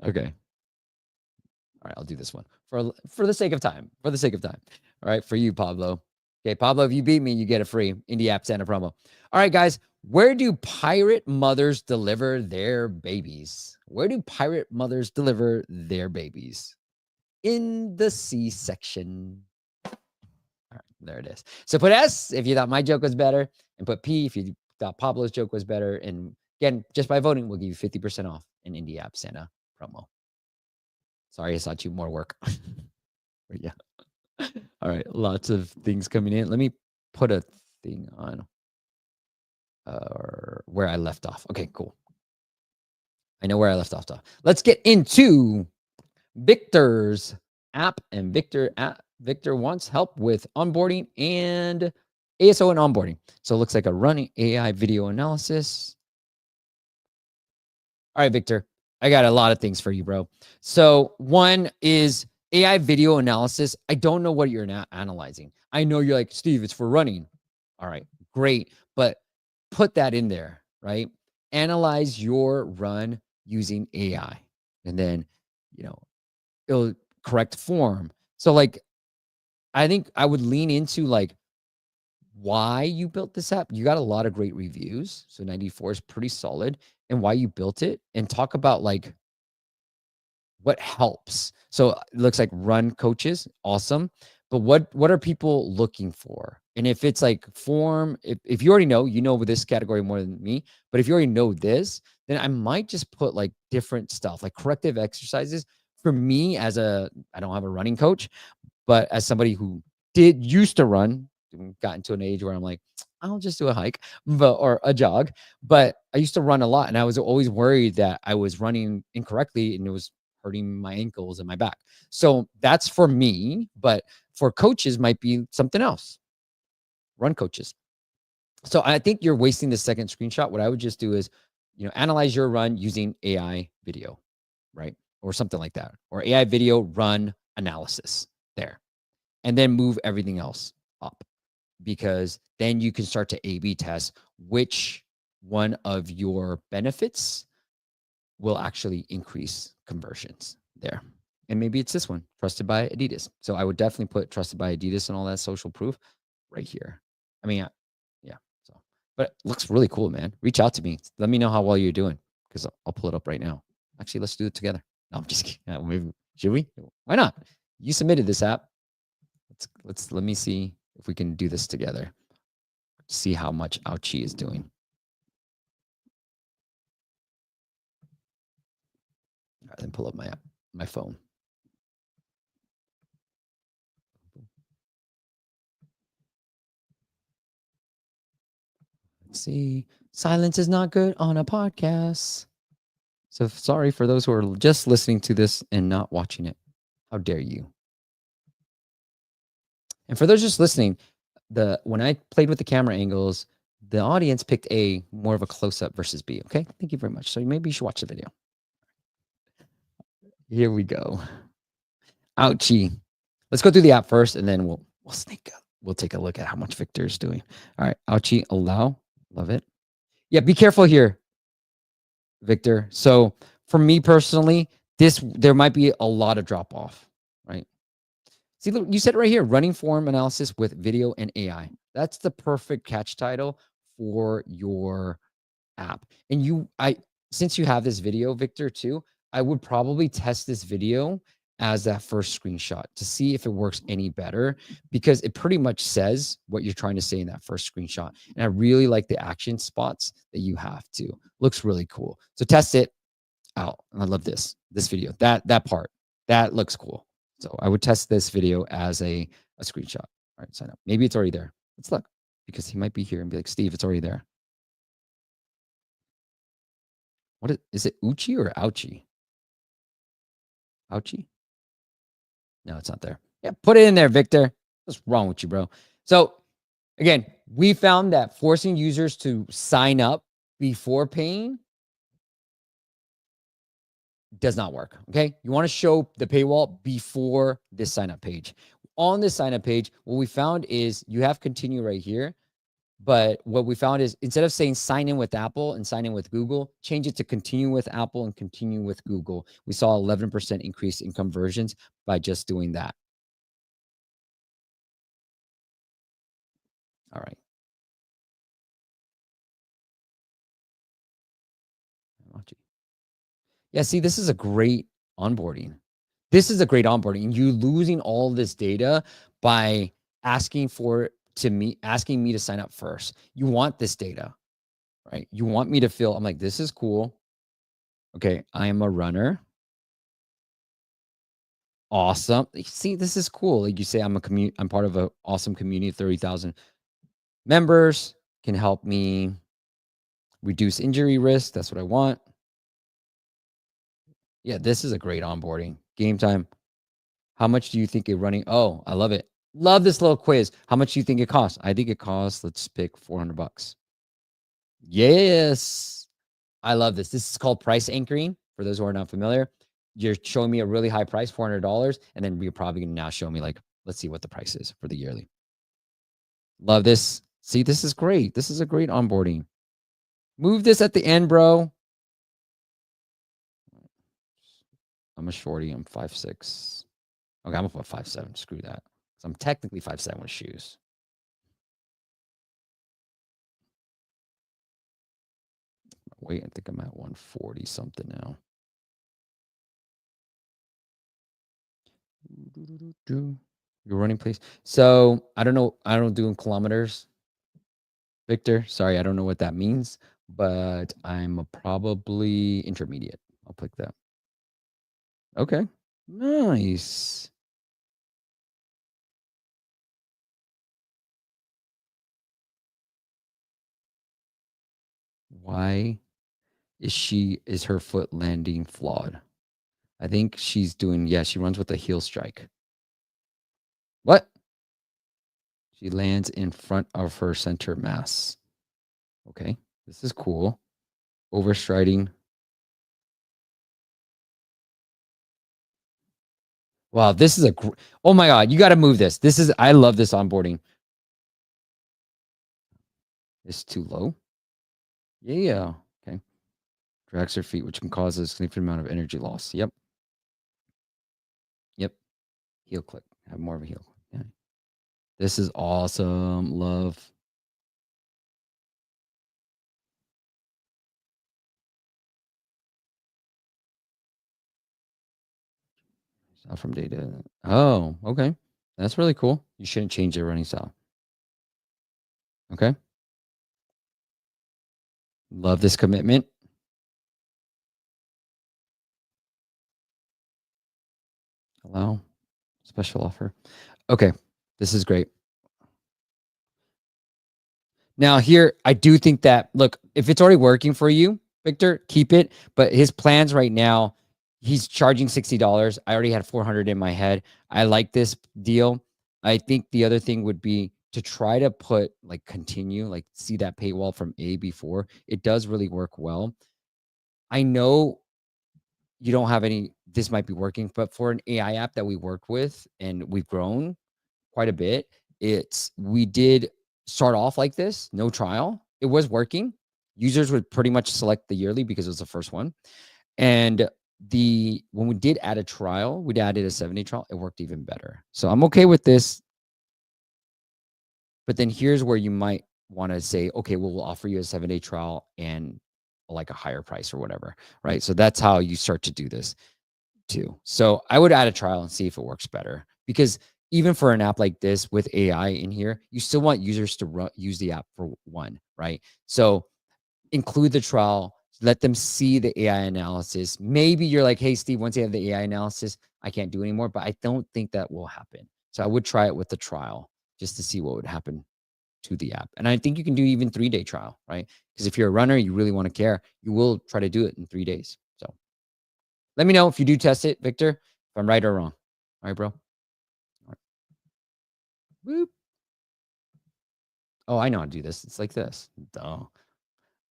S1: Okay. All right, I'll do this one for the sake of time. For the sake of time. All right, for you, Pablo. Okay, Pablo, if you beat me, you get a free Indie App Santa promo. All right, guys, where do pirate mothers deliver their babies? Where do pirate mothers deliver their babies? In the C section. All right, there it is. So put S if you thought my joke was better, and put P if you thought Pablo's joke was better. And again, just by voting, we'll give you 50% off an Indie App Santa promo. Sorry, I thought you more work. But yeah. All right, lots of things coming in. Let me put a thing on where I left off. Okay, cool. I know where I left off. Let's get into Victor's app. And Victor wants help with onboarding and ASO and onboarding. So it looks like a running AI video analysis. All right, Victor, I got a lot of things for you, bro. So one is AI video analysis. I don't know what you're analyzing. I know you're like, Steve, it's for running. All right, great. But put that in there, right? Analyze your run using AI. And then, it'll correct form. So like, I think I would lean into like why you built this app. You got a lot of great reviews. So 94 is pretty solid. And why you built it, and talk about like what helps. So it looks like run coaches, awesome. But what are people looking for? And if it's like form, if you already know, with this category more than me, but if you already know this, then I might just put like different stuff, like corrective exercises. For me, I don't have a running coach, but as somebody who used to run, got into an age where I'm like, I'll just do a hike or a jog. But I used to run a lot, and I was always worried that I was running incorrectly and it was hurting my ankles and my back. So that's for me, but for coaches might be something else. Run coaches. So I think you're wasting the second screenshot. What I would just do is, analyze your run using AI video, right? Or something like that, or AI video run analysis there. And then move everything else up, because then you can start to A/B test which one of your benefits will actually increase conversions there. And maybe it's this one, trusted by Adidas. So I would definitely put trusted by Adidas and all that social proof right here. I mean, yeah. So, but it looks really cool, man. Reach out to me. Let me know how well you're doing, because I'll pull it up right now. Actually, let's do it together. No, I'm just kidding. Maybe, should we? Why not? You submitted this app. Let me see if we can do this together. See how much Ouchie is doing. All right, then pull up my phone. Let's see. Silence is not good on a podcast. So sorry for those who are just listening to this and not watching it. How dare you? And for those just listening, when I played with the camera angles, the audience picked A, more of a close-up versus B. Okay, thank you very much. So maybe you should watch the video. Here we go. Ouchie. Let's go through the app first, and then we'll sneak up. We'll take a look at how much Victor is doing. All right, Ouchie, allow. Love it. Yeah, be careful here, Victor. So for me personally, there might be a lot of drop off, right? See, look, you said it right here, running form analysis with video and AI. That's the perfect catch title for your app. And since you have this video, Victor, too, I would probably test this video as that first screenshot to see if it works any better, because it pretty much says what you're trying to say in that first screenshot. And I really like the action spots that you have too. Looks really cool. So test it out. And I love this video, that part, that looks cool. So I would test this video as a screenshot. All right, sign up. Maybe it's already there. Let's look, because he might be here and be like, Steve, it's already there. What is it, Uchi or Ouchie? Ouchie? No, it's not there. Yeah, put it in there, Victor. What's wrong with you, bro? So again, we found that forcing users to sign up before paying does not work. Okay. You want to show the paywall before this sign up page. On this sign up page, what we found is you have continue right here. But what we found is, instead of saying sign in with Apple and sign in with Google, change it to continue with Apple and continue with Google. We saw 11% increase in conversions by just doing that. All right. Yeah, see, this is a great onboarding. This is a great onboarding. You losing all this data by asking me to sign up first. You want this data, right? You want me to feel, I'm like, this is cool. Okay, I am a runner. Awesome. See, this is cool. Like you say, I'm part of an awesome community of 30,000 members, can help me reduce injury risk. That's what I want. Yeah, this is a great onboarding. Game time. How much do you think you're running? Oh, I love it. Love this little quiz. How much do you think it costs? I think it costs, let's pick $400. Yes. I love this. This is called price anchoring. For those who are not familiar, you're showing me a really high price, $400. And then you're probably going to now show me like, let's see what the price is for the yearly. Love this. See, this is great. This is a great onboarding. Move this at the end, bro. I'm a shorty. I'm 5'6". Okay, I'm gonna put 5'7". Screw that. So I'm technically 5'7" with shoes. Wait, I think I'm at 140 something now. You're running, please. So I don't know. I don't do in kilometers. Victor, sorry, I don't know what that means, but I'm probably intermediate. I'll pick that. Okay, nice. Why is her foot landing flawed? I think she's doing, yeah, she runs with a heel strike. What? She lands in front of her center mass. Okay, this is cool. Overstriding. Wow, this is oh my God, you got to move this. I love this onboarding. It's too low. Yeah. Okay. Drags her feet, which can cause a significant amount of energy loss. Yep. Yep. Heel click. Have more of a heel click. Yeah. This is awesome. Love. Style from data. Oh, okay. That's really cool. You shouldn't change your running style. Okay. Love this commitment. Allow special offer. Okay. This is great. Now here, I do think that, look, if it's already working for you, Victor, keep it. But his plans right now, he's charging $60. I already had 400 in my head. I like this deal. I think the other thing would be to try to put like continue, like see that paywall from A before. It does really work well. I know you don't have any, this might be working, but for an AI app that we work with and we've grown quite a bit, we did start off like this, no trial. It was working. Users would pretty much select the yearly because it was the first one. And when we did add a trial, we added a 7-day trial, it worked even better. So I'm okay with this. But then here's where you might want to say, okay, well, we'll offer you a 7-day trial and like a higher price or whatever, right? So that's how you start to do this too. So I would add a trial and see if it works better, because even for an app like this with AI in here, you still want users to use the app for one, right? So include the trial, let them see the AI analysis. Maybe you're like, hey, Steve, once you have the AI analysis, I can't do anymore, but I don't think that will happen. So I would try it with the trial just to see what would happen to the app. And I think you can do even 3-day trial, right? Because if you're a runner, you really want to care, you will try to do it in 3 days. So let me know if you do test it, Victor, if I'm right or wrong. All right, bro. All right. Boop. Oh, I know how to do this. It's like this. Duh. All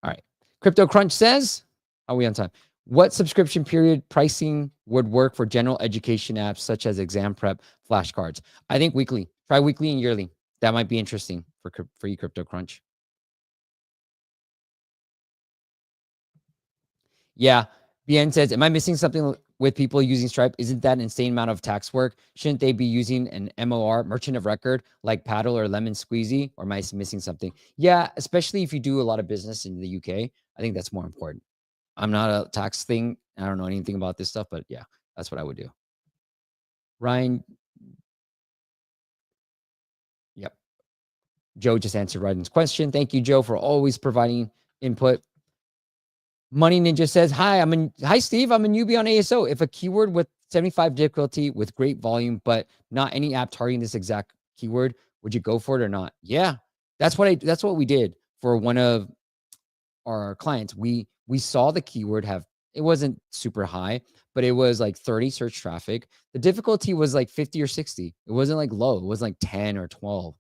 S1: right. Crypto Crunch says, are we on time? What subscription period pricing would work for general education apps such as exam prep, flashcards? I think weekly. Try weekly and yearly. That might be interesting for you, Crypto Crunch. Yeah. BN says, am I missing something? with people using Stripe, isn't that an insane amount of tax work? Shouldn't they be using an MOR, merchant of record, like Paddle or Lemon Squeezy? Or am I missing something? Yeah, especially if you do a lot of business in the UK, I think that's more important. I'm not a tax thing. I don't know anything about this stuff, but yeah, that's what I would do. Ryan. Yep. Joe just answered Ryan's question. Thank you, Joe, for always providing input. Money Ninja says, hi, Steve. I'm a newbie on ASO. If a keyword with 75 difficulty with great volume, but not any app targeting this exact keyword, would you go for it or not? Yeah, that's what we did for one of our clients. We saw the keyword it wasn't super high, but it was like 30 search traffic. The difficulty was like 50 or 60. It wasn't like low. It was like 10 or 12.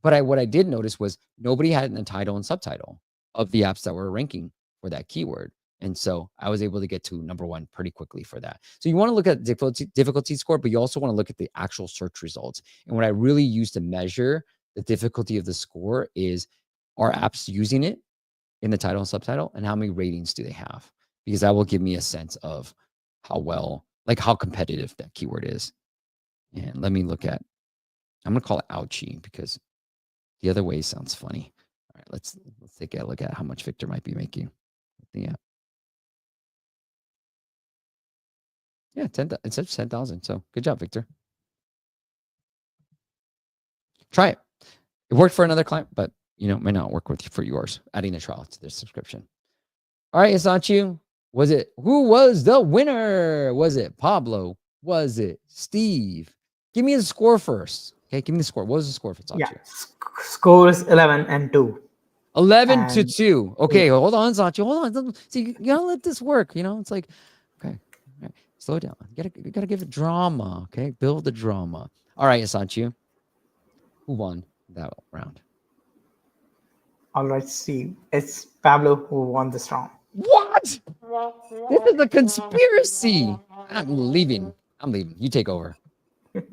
S1: But what I did notice was nobody had a title and subtitle of the apps that were ranking for that keyword. And so I was able to get to number one pretty quickly for that. So you want to look at difficulty score, but you also want to look at the actual search results. And what I really use to measure the difficulty of the score is, are apps using it in the title and subtitle, and how many ratings do they have? Because that will give me a sense of how competitive that keyword is. And let me look at, I'm going to call it ouchie because the other way sounds funny. All right, let's take a look at how much Victor might be making. Yeah. Yeah, 10. It says 10,000. So good job, Victor. Try it. It worked for another client, but might not work for yours. Adding a trial to their subscription. All right, Isanchu. Who was the winner? Was it Pablo? Was it Steve? Give me the score first. Okay, give me the score. What was the score for Isanchu?
S2: Yeah, scores 11 and 2.
S1: 11 to 2. Okay, hold on, Sancho. Hold on. See, you gotta let this work. It's like, okay, right. Slow down. You gotta give it drama. Okay, build the drama. All right, Sancho. Who won that round?
S2: All right, Steve. It's Pablo who won this round.
S1: What? This is a conspiracy. I'm leaving. You take over. All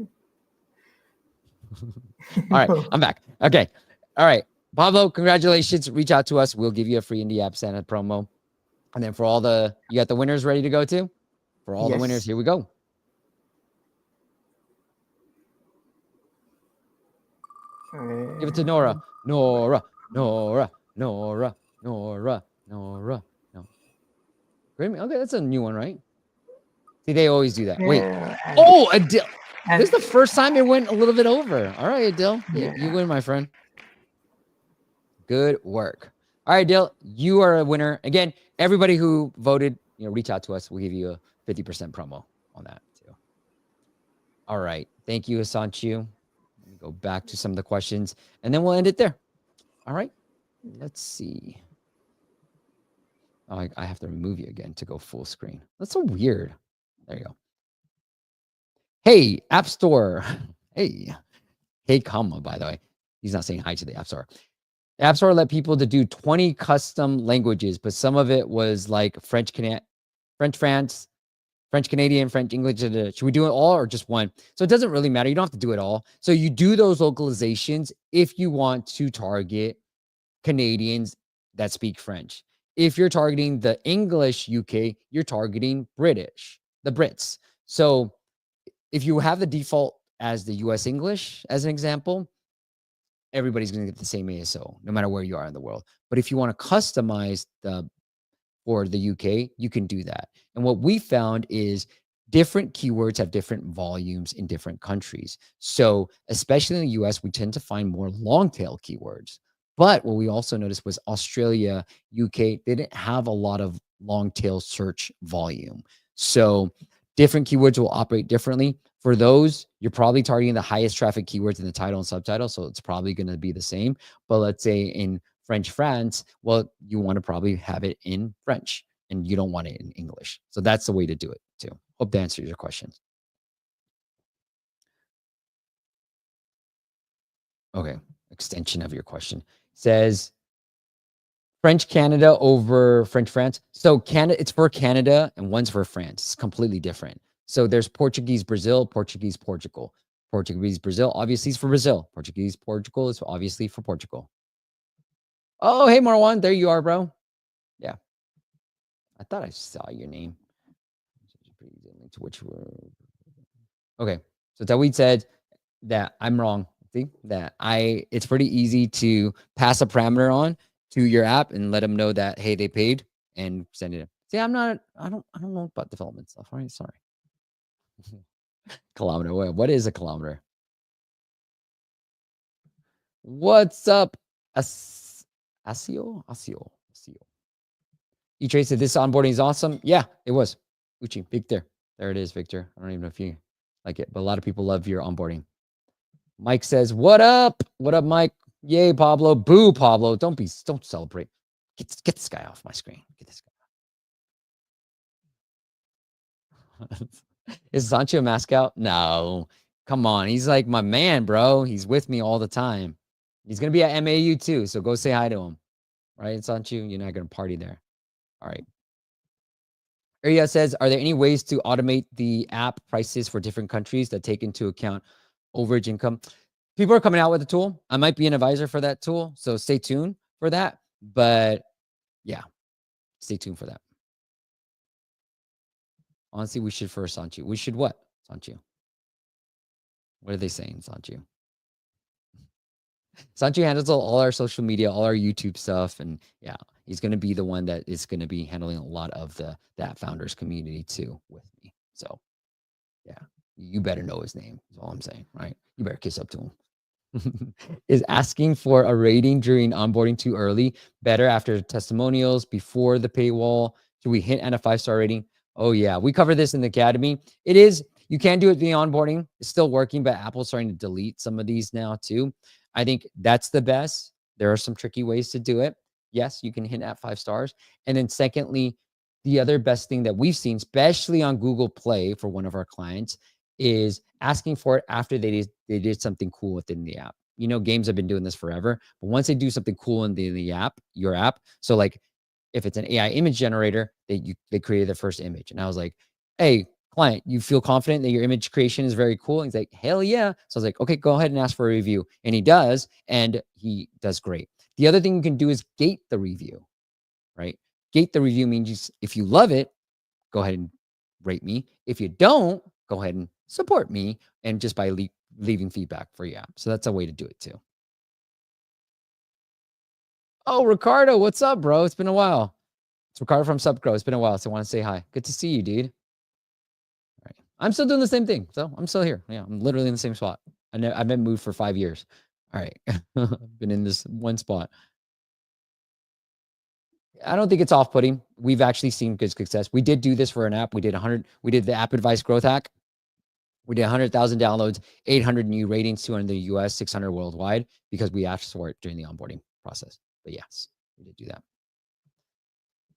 S1: right, I'm back. Okay. All right. Pablo, congratulations. Reach out to us. We'll give you a free Indie App Santa promo. And then you got the winners ready to go too? For all the winners, here we go. Give it to Nora. No. Okay, that's a new one, right? See, they always do that. Wait. Oh, Adil. This is the first time it went a little bit over. All right, Adil. You win, my friend. Good work. All right, Adil, you are a winner. Again, everybody who voted, reach out to us. We'll give you a 50% promo on that too. All right. Thank you, Asanchu. Let me go back to some of the questions, and then we'll end it there. All right. Let's see. Oh, I have to remove you again to go full screen. That's so weird. There you go. Hey, App Store. Hey, comma, by the way. He's not saying hi to the App Store. The App Store let people to do 20 custom languages, but some of it was like French, France, French, Canadian, French, English. Should we do it all or just one? So it doesn't really matter. You don't have to do it all. So you do those localizations if you want to target Canadians that speak French. If you're targeting the English UK, you're targeting the Brits. So if you have the default as the US English, as an example, everybody's going to get the same ASO, no matter where you are in the world. But if you want to customize for the UK, you can do that. And what we found is different keywords have different volumes in different countries. So especially in the US, we tend to find more long tail keywords. But what we also noticed was Australia, UK, they didn't have a lot of long tail search volume. So different keywords will operate differently. For those, you're probably targeting the highest traffic keywords in the title and subtitle, so it's probably going to be the same. But let's say in French France, well, you want to probably have it in French, and you don't want it in English. So that's the way to do it too. Hope that answers your questions. Okay, extension of your question. Says French Canada over French France. So Canada, it's for Canada, and one's for France. It's completely different. So there's Portuguese Brazil, Portuguese Portugal. Portuguese Brazil obviously is for Brazil. Portuguese Portugal is obviously for Portugal. Oh, hey, Marwan. There you are, bro. Yeah. I thought I saw your name. which were okay. So Tawid said that I'm wrong. See that it's pretty easy to pass a parameter on to your app and let them know that, hey, they paid and send it. See, I don't know about development stuff. All right, sorry. Kilometer. What is a kilometer? What's up? ASO. E-Trade said this onboarding is awesome. Yeah, it was. Uchi, Victor. There it is, Victor. I don't even know if you like it, but a lot of people love your onboarding. Mike says, what up? What up, Mike? Yay, Pablo. Boo, Pablo. Don't celebrate. Get this guy off my screen. Get this guy. Is Sancho a mascot? No. Come on. He's like my man, bro. He's with me all the time. He's going to be at MAU too, so go say hi to him. Right, Sancho? You're not going to party there. All right. Area says, are there any ways to automate the app prices for different countries that take into account overage income? People are coming out with a tool. I might be an advisor for that tool, so stay tuned for that. But yeah, stay tuned for that. Honestly, we should first, Sancho. We should what, Sancho? What are they saying, Sancho? Sancho handles all our social media, all our YouTube stuff, and yeah, he's going to be the one that is going to be handling a lot of the App Founders community too with me. So yeah, you better know his name. Is all I'm saying, right? You better kiss up to him. Is asking for a rating during onboarding too early better after testimonials, before the paywall? Should we hint at a 5-star rating? Oh yeah, we cover this in the academy. It is, you can do it via onboarding. It's still working, but Apple's starting to delete some of these now too. I think that's the best. There are some tricky ways to do it. Yes, you can hint at 5 stars. And then secondly, the other best thing that we've seen, especially on Google Play for one of our clients, is asking for it after they did something cool within the app. You know, games have been doing this forever, but once they do something cool in the app, your app, so like if it's an AI image generator, they created the first image. And I was like, hey, client, you feel confident that your image creation is very cool? And he's like, hell yeah. So I was like, okay, go ahead and ask for a review. And he does, and he does great. The other thing you can do is gate the review, right? Gate the review means if you love it, go ahead and rate me. If you don't, go ahead and support me, and just by leaving feedback for your app. So that's a way to do it too. Oh, Ricardo, what's up, bro? It's been a while. It's Ricardo from Subgrow. It's been a while, so I want to say hi. Good to see you, dude. All right. I'm still doing the same thing, so I'm still here. Yeah, I'm literally in the same spot. I've been moved for 5 years. All right. Been in this one spot. I don't think it's off-putting. We've actually seen good success. We did do this for an app. We did the App Advice Growth Hack. We did 100,000 downloads, 800 new ratings, 200 in the US, 600 worldwide, because we asked for it during the onboarding process. But yes, we did do that.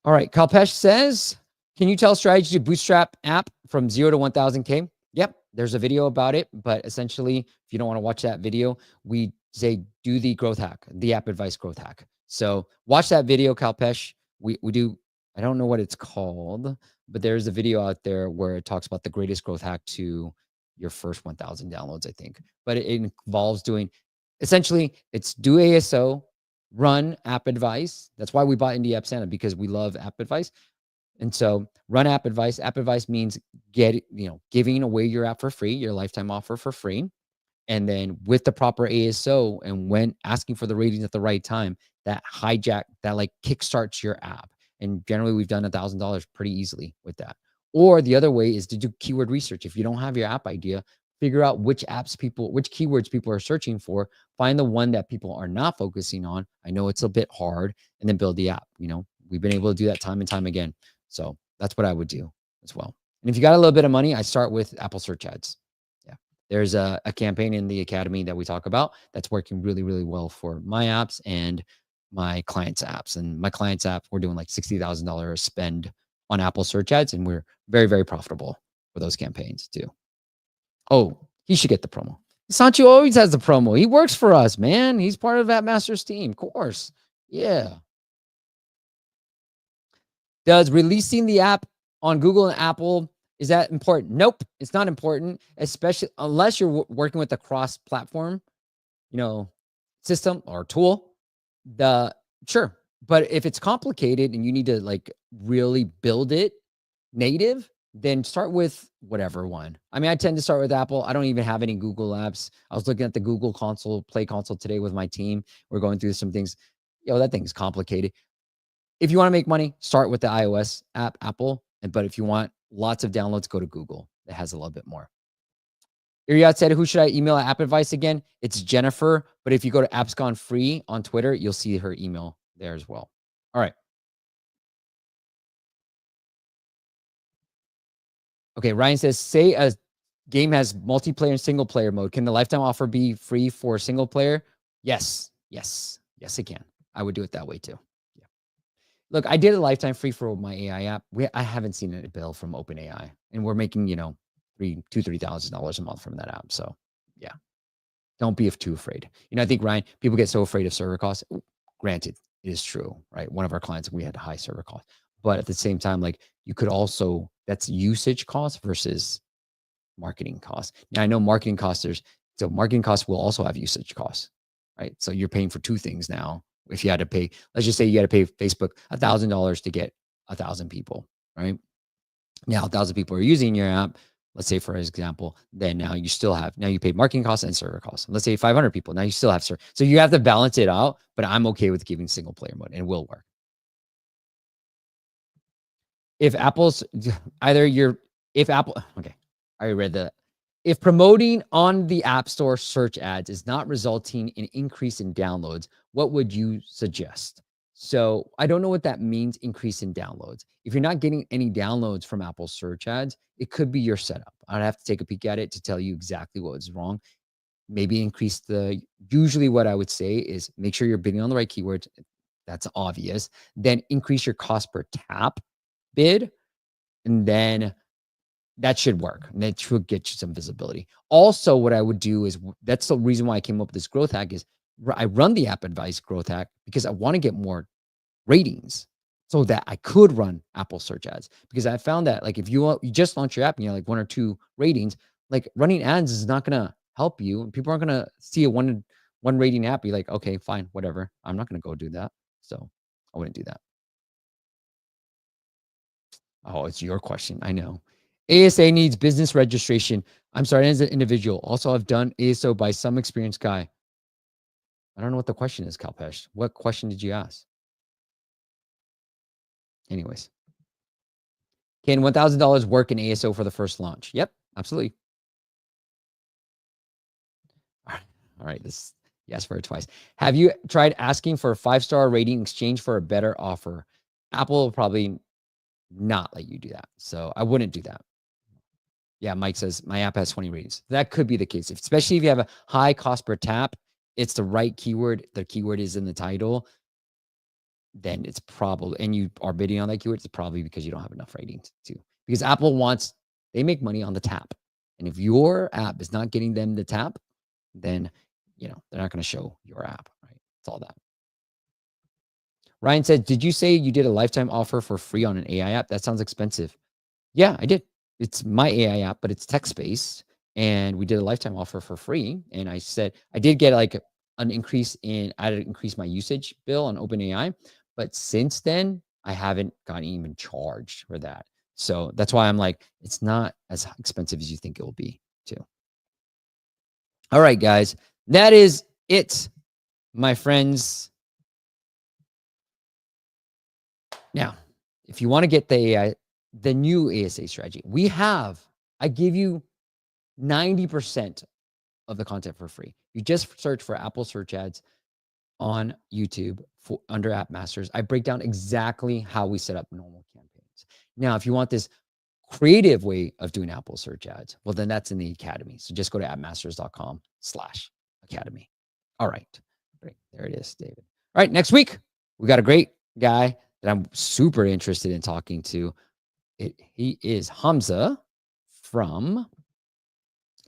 S1: All right. Kalpesh says, can you tell strategy to bootstrap app from 0 to 1,000K? Yep. There's a video about it, but essentially, if you don't want to watch that video, we say do the growth hack, the app advice growth hack. So watch that video, Kalpesh. We do, I don't know what it's called, but there's a video out there where it talks about the greatest growth hack to your first 1,000 downloads, I think. But it involves doing, essentially, it's do ASO, run app advice. That's why we bought Indie App Santa, because we love app advice. And so run app advice. App advice means giving away your app for free, your lifetime offer for free. And then with the proper ASO and when asking for the ratings at the right time, that like kickstarts your app. And generally we've done $1,000 pretty easily with that. Or the other way is to do keyword research. If you don't have your app idea, figure out which keywords people are searching for, find the one that people are not focusing on. I know it's a bit hard, and then build the app. We've been able to do that time and time again. So that's what I would do as well. And if you got a little bit of money, I start with Apple search ads. Yeah. There's a campaign in the academy that we talk about that's working really, really well for my apps and my clients' apps. And my clients' app, we're doing like $60,000 spend on Apple search ads, and we're very, very profitable for those campaigns too. Oh, he should get the promo. Sancho always has the promo. He works for us, man. He's part of AppMaster's team, of course. Yeah. Does releasing the app on Google and Apple, is that important? Nope, it's not important, especially unless you're working with a cross-platform, system or tool. Sure. But if it's complicated and you need to like really build it native, then start with whatever one. I mean, I tend to start with Apple. I don't even have any Google apps. I was looking at the Google Play Console today with my team. We're going through some things. That thing's complicated. If you want to make money, start with the iOS app, Apple. But if you want lots of downloads, go to Google. It has a little bit more. Iriad said, who should I email at App Advice again? It's Jennifer. But if you go to Apps Gone Free on Twitter, you'll see her email there as well. All right. Okay, Ryan says, say a game has multiplayer and single player mode. Can the lifetime offer be free for single player? Yes, it can. I would do it that way too. Yeah. Look, I did a lifetime free for my AI app. I haven't seen a bill from OpenAI, and we're making $3,000 a month from that app. So yeah, don't be too afraid. I think, Ryan, people get so afraid of server costs. Granted, it is true, right? One of our clients, we had high server costs, but at the same time, like, you could also, that's usage costs versus marketing costs. Now, I know marketing costs, so marketing costs will also have usage costs, right? So you're paying for two things now. If you had to pay, let's just say you had to pay Facebook $1,000 to get 1,000 people, right? Now 1,000 people are using your app. Let's say, for example, then now you pay marketing costs and server costs. Let's say 500 people. Now you still have server. So you have to balance it out, but I'm okay with giving single player mode, and it will work. If promoting on the App Store search ads is not resulting in increase in downloads, what would you suggest? So I don't know what that means, increase in downloads. If you're not getting any downloads from Apple search ads, it could be your setup. I'd have to take a peek at it to tell you exactly what was wrong. Maybe usually what I would say is make sure you're bidding on the right keywords. That's obvious. Then increase your cost per tap bid, and then that should work. And that should get you some visibility. Also, what I would do is, that's the reason why I came up with this growth hack, is I run the App Advice growth hack because I want to get more ratings so that I could run Apple search ads. Because I found that, like, if you just launch your app and you have like 1 or 2 ratings, like, running ads is not going to help you. People aren't going to see a one rating app, be like, okay, fine, whatever. I'm not going to go do that. So I wouldn't do that. Oh, it's your question. I know. ASA needs business registration. I'm sorry, as an individual. Also, I've done ASO by some experienced guy. I don't know what the question is, Kalpesh. What question did you ask? Anyways. Can $1,000 work in ASO for the first launch? Yep, absolutely. All right, you asked for it twice. Have you tried asking for a 5-star rating in exchange for a better offer? Apple will probably not let you do that. So I wouldn't do that. Yeah, Mike says my app has 20 ratings. That could be the case, especially if you have a high cost per tap. It's the right keyword. The keyword is in the title. Then it's probably, and you are bidding on that keyword, it's probably because you don't have enough ratings too. Because Apple they make money on the tap. And if your app is not getting them the tap, then, they're not going to show your app, right? It's all that. Ryan said, did you say you did a lifetime offer for free on an AI app? That sounds expensive. Yeah, I did. It's my AI app, but it's text-based. And we did a lifetime offer for free. And I said, I did get like an increase I had to increase my usage bill on OpenAI. But since then, I haven't gotten even charged for that. So that's why I'm like, it's not as expensive as you think it will be too. All right, guys, that is it, my friends. Now, if you want to get the new ASA strategy, I give you 90% of the content for free. You just search for Apple search ads on YouTube under App Masters. I break down exactly how we set up normal campaigns. Now, if you want this creative way of doing Apple search ads, well, then that's in the Academy. So just go to appmasters.com/academy. All right. Great. There it is, David. All right. Next week, we got a great guy that I'm super interested in talking to. He is Hamza from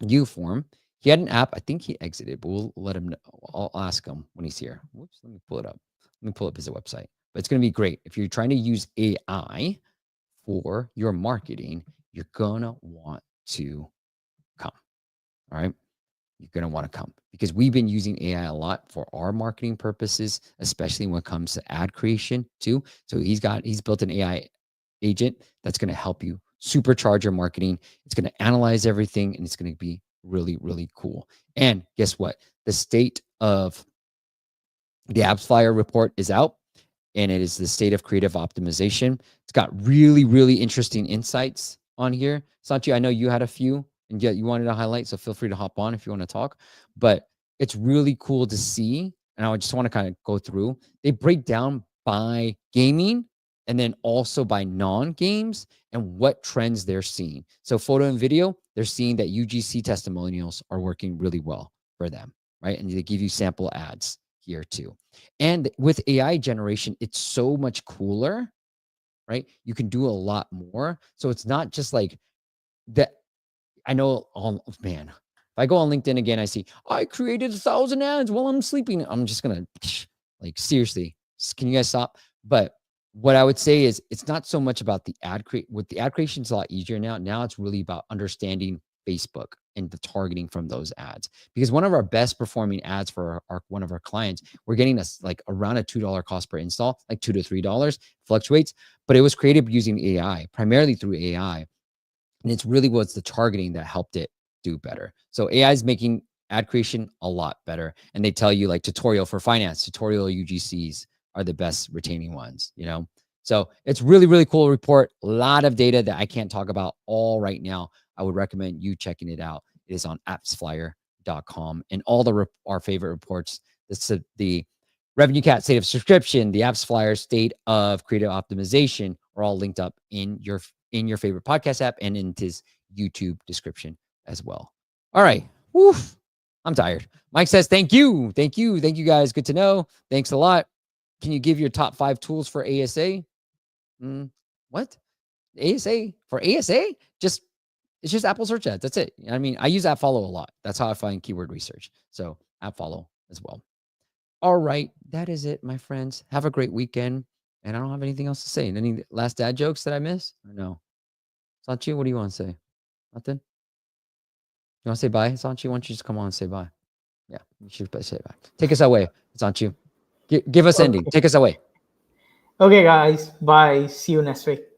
S1: Uform. He had an app. I think he exited, but we'll let him know. I'll ask him when he's here. Whoops, let me pull it up. Let me pull up his website. But it's going to be great. If you're trying to use AI for your marketing, you're going to want to come. All right. You're going to want to come because we've been using AI a lot for our marketing purposes, especially when it comes to ad creation too. So he's built an AI agent that's going to help you supercharge your marketing. It's going to analyze everything, and it's going to be really, really cool. And guess what? The state of the AppsFlyer report is out, and it is the state of creative optimization. It's got really, really interesting insights on here. Sanchi, I know you had a few, and yet you wanted to highlight, so feel free to hop on if you want to talk. But it's really cool to see, and I just want to kind of go through. They break down by gaming and then also by non-games and what trends they're seeing. So photo and video, they're seeing that UGC testimonials are working really well for them, right? And they give you sample ads here too. And with AI generation, it's so much cooler, right? You can do a lot more. So it's not just like that. I know, oh man, if I go on LinkedIn again, I see, I created 1,000 ads while I'm sleeping. I'm just going to, like, seriously, can you guys stop? But what I would say is it's not so much about the ad create. With the ad creation, it's a lot easier now. Now it's really about understanding Facebook and the targeting from those ads. Because one of our best performing ads for one of our clients, we're getting us like around a $2 cost per install, like $2 to $3, fluctuates, but it was created using AI, primarily through AI. And it's really what's the targeting that helped it do better. So AI is making ad creation a lot better. And they tell you like tutorial for finance, tutorial UGCs are the best retaining ones, you know? So it's really, really cool report. A lot of data that I can't talk about all right now. I would recommend you checking it out. It is on appsflyer.com, and all our favorite reports. The RevenueCat state of subscription, the AppsFlyer state of creative optimization are all linked up in your favorite podcast app and in his YouTube description as well. All right. Woof. I'm tired. Mike says, thank you. Thank you. Thank you, guys. Good to know. Thanks a lot. Can you give your top 5 tools for ASA? What? ASA? For ASA? It's just Apple search ads. That's it. I mean, I use AppFollow a lot. That's how I find keyword research. So AppFollow as well. All right. That is it, my friends. Have a great weekend. And I don't have anything else to say. Any last dad jokes that I missed? Or no? Sanchi, what do you want to say? Nothing? You want to say bye, Sanchi? Why don't you just come on and say bye? Yeah, you should say bye. Take us away, Sanchi. Give us ending. Take us away.
S2: Okay, guys. Bye. See you next week.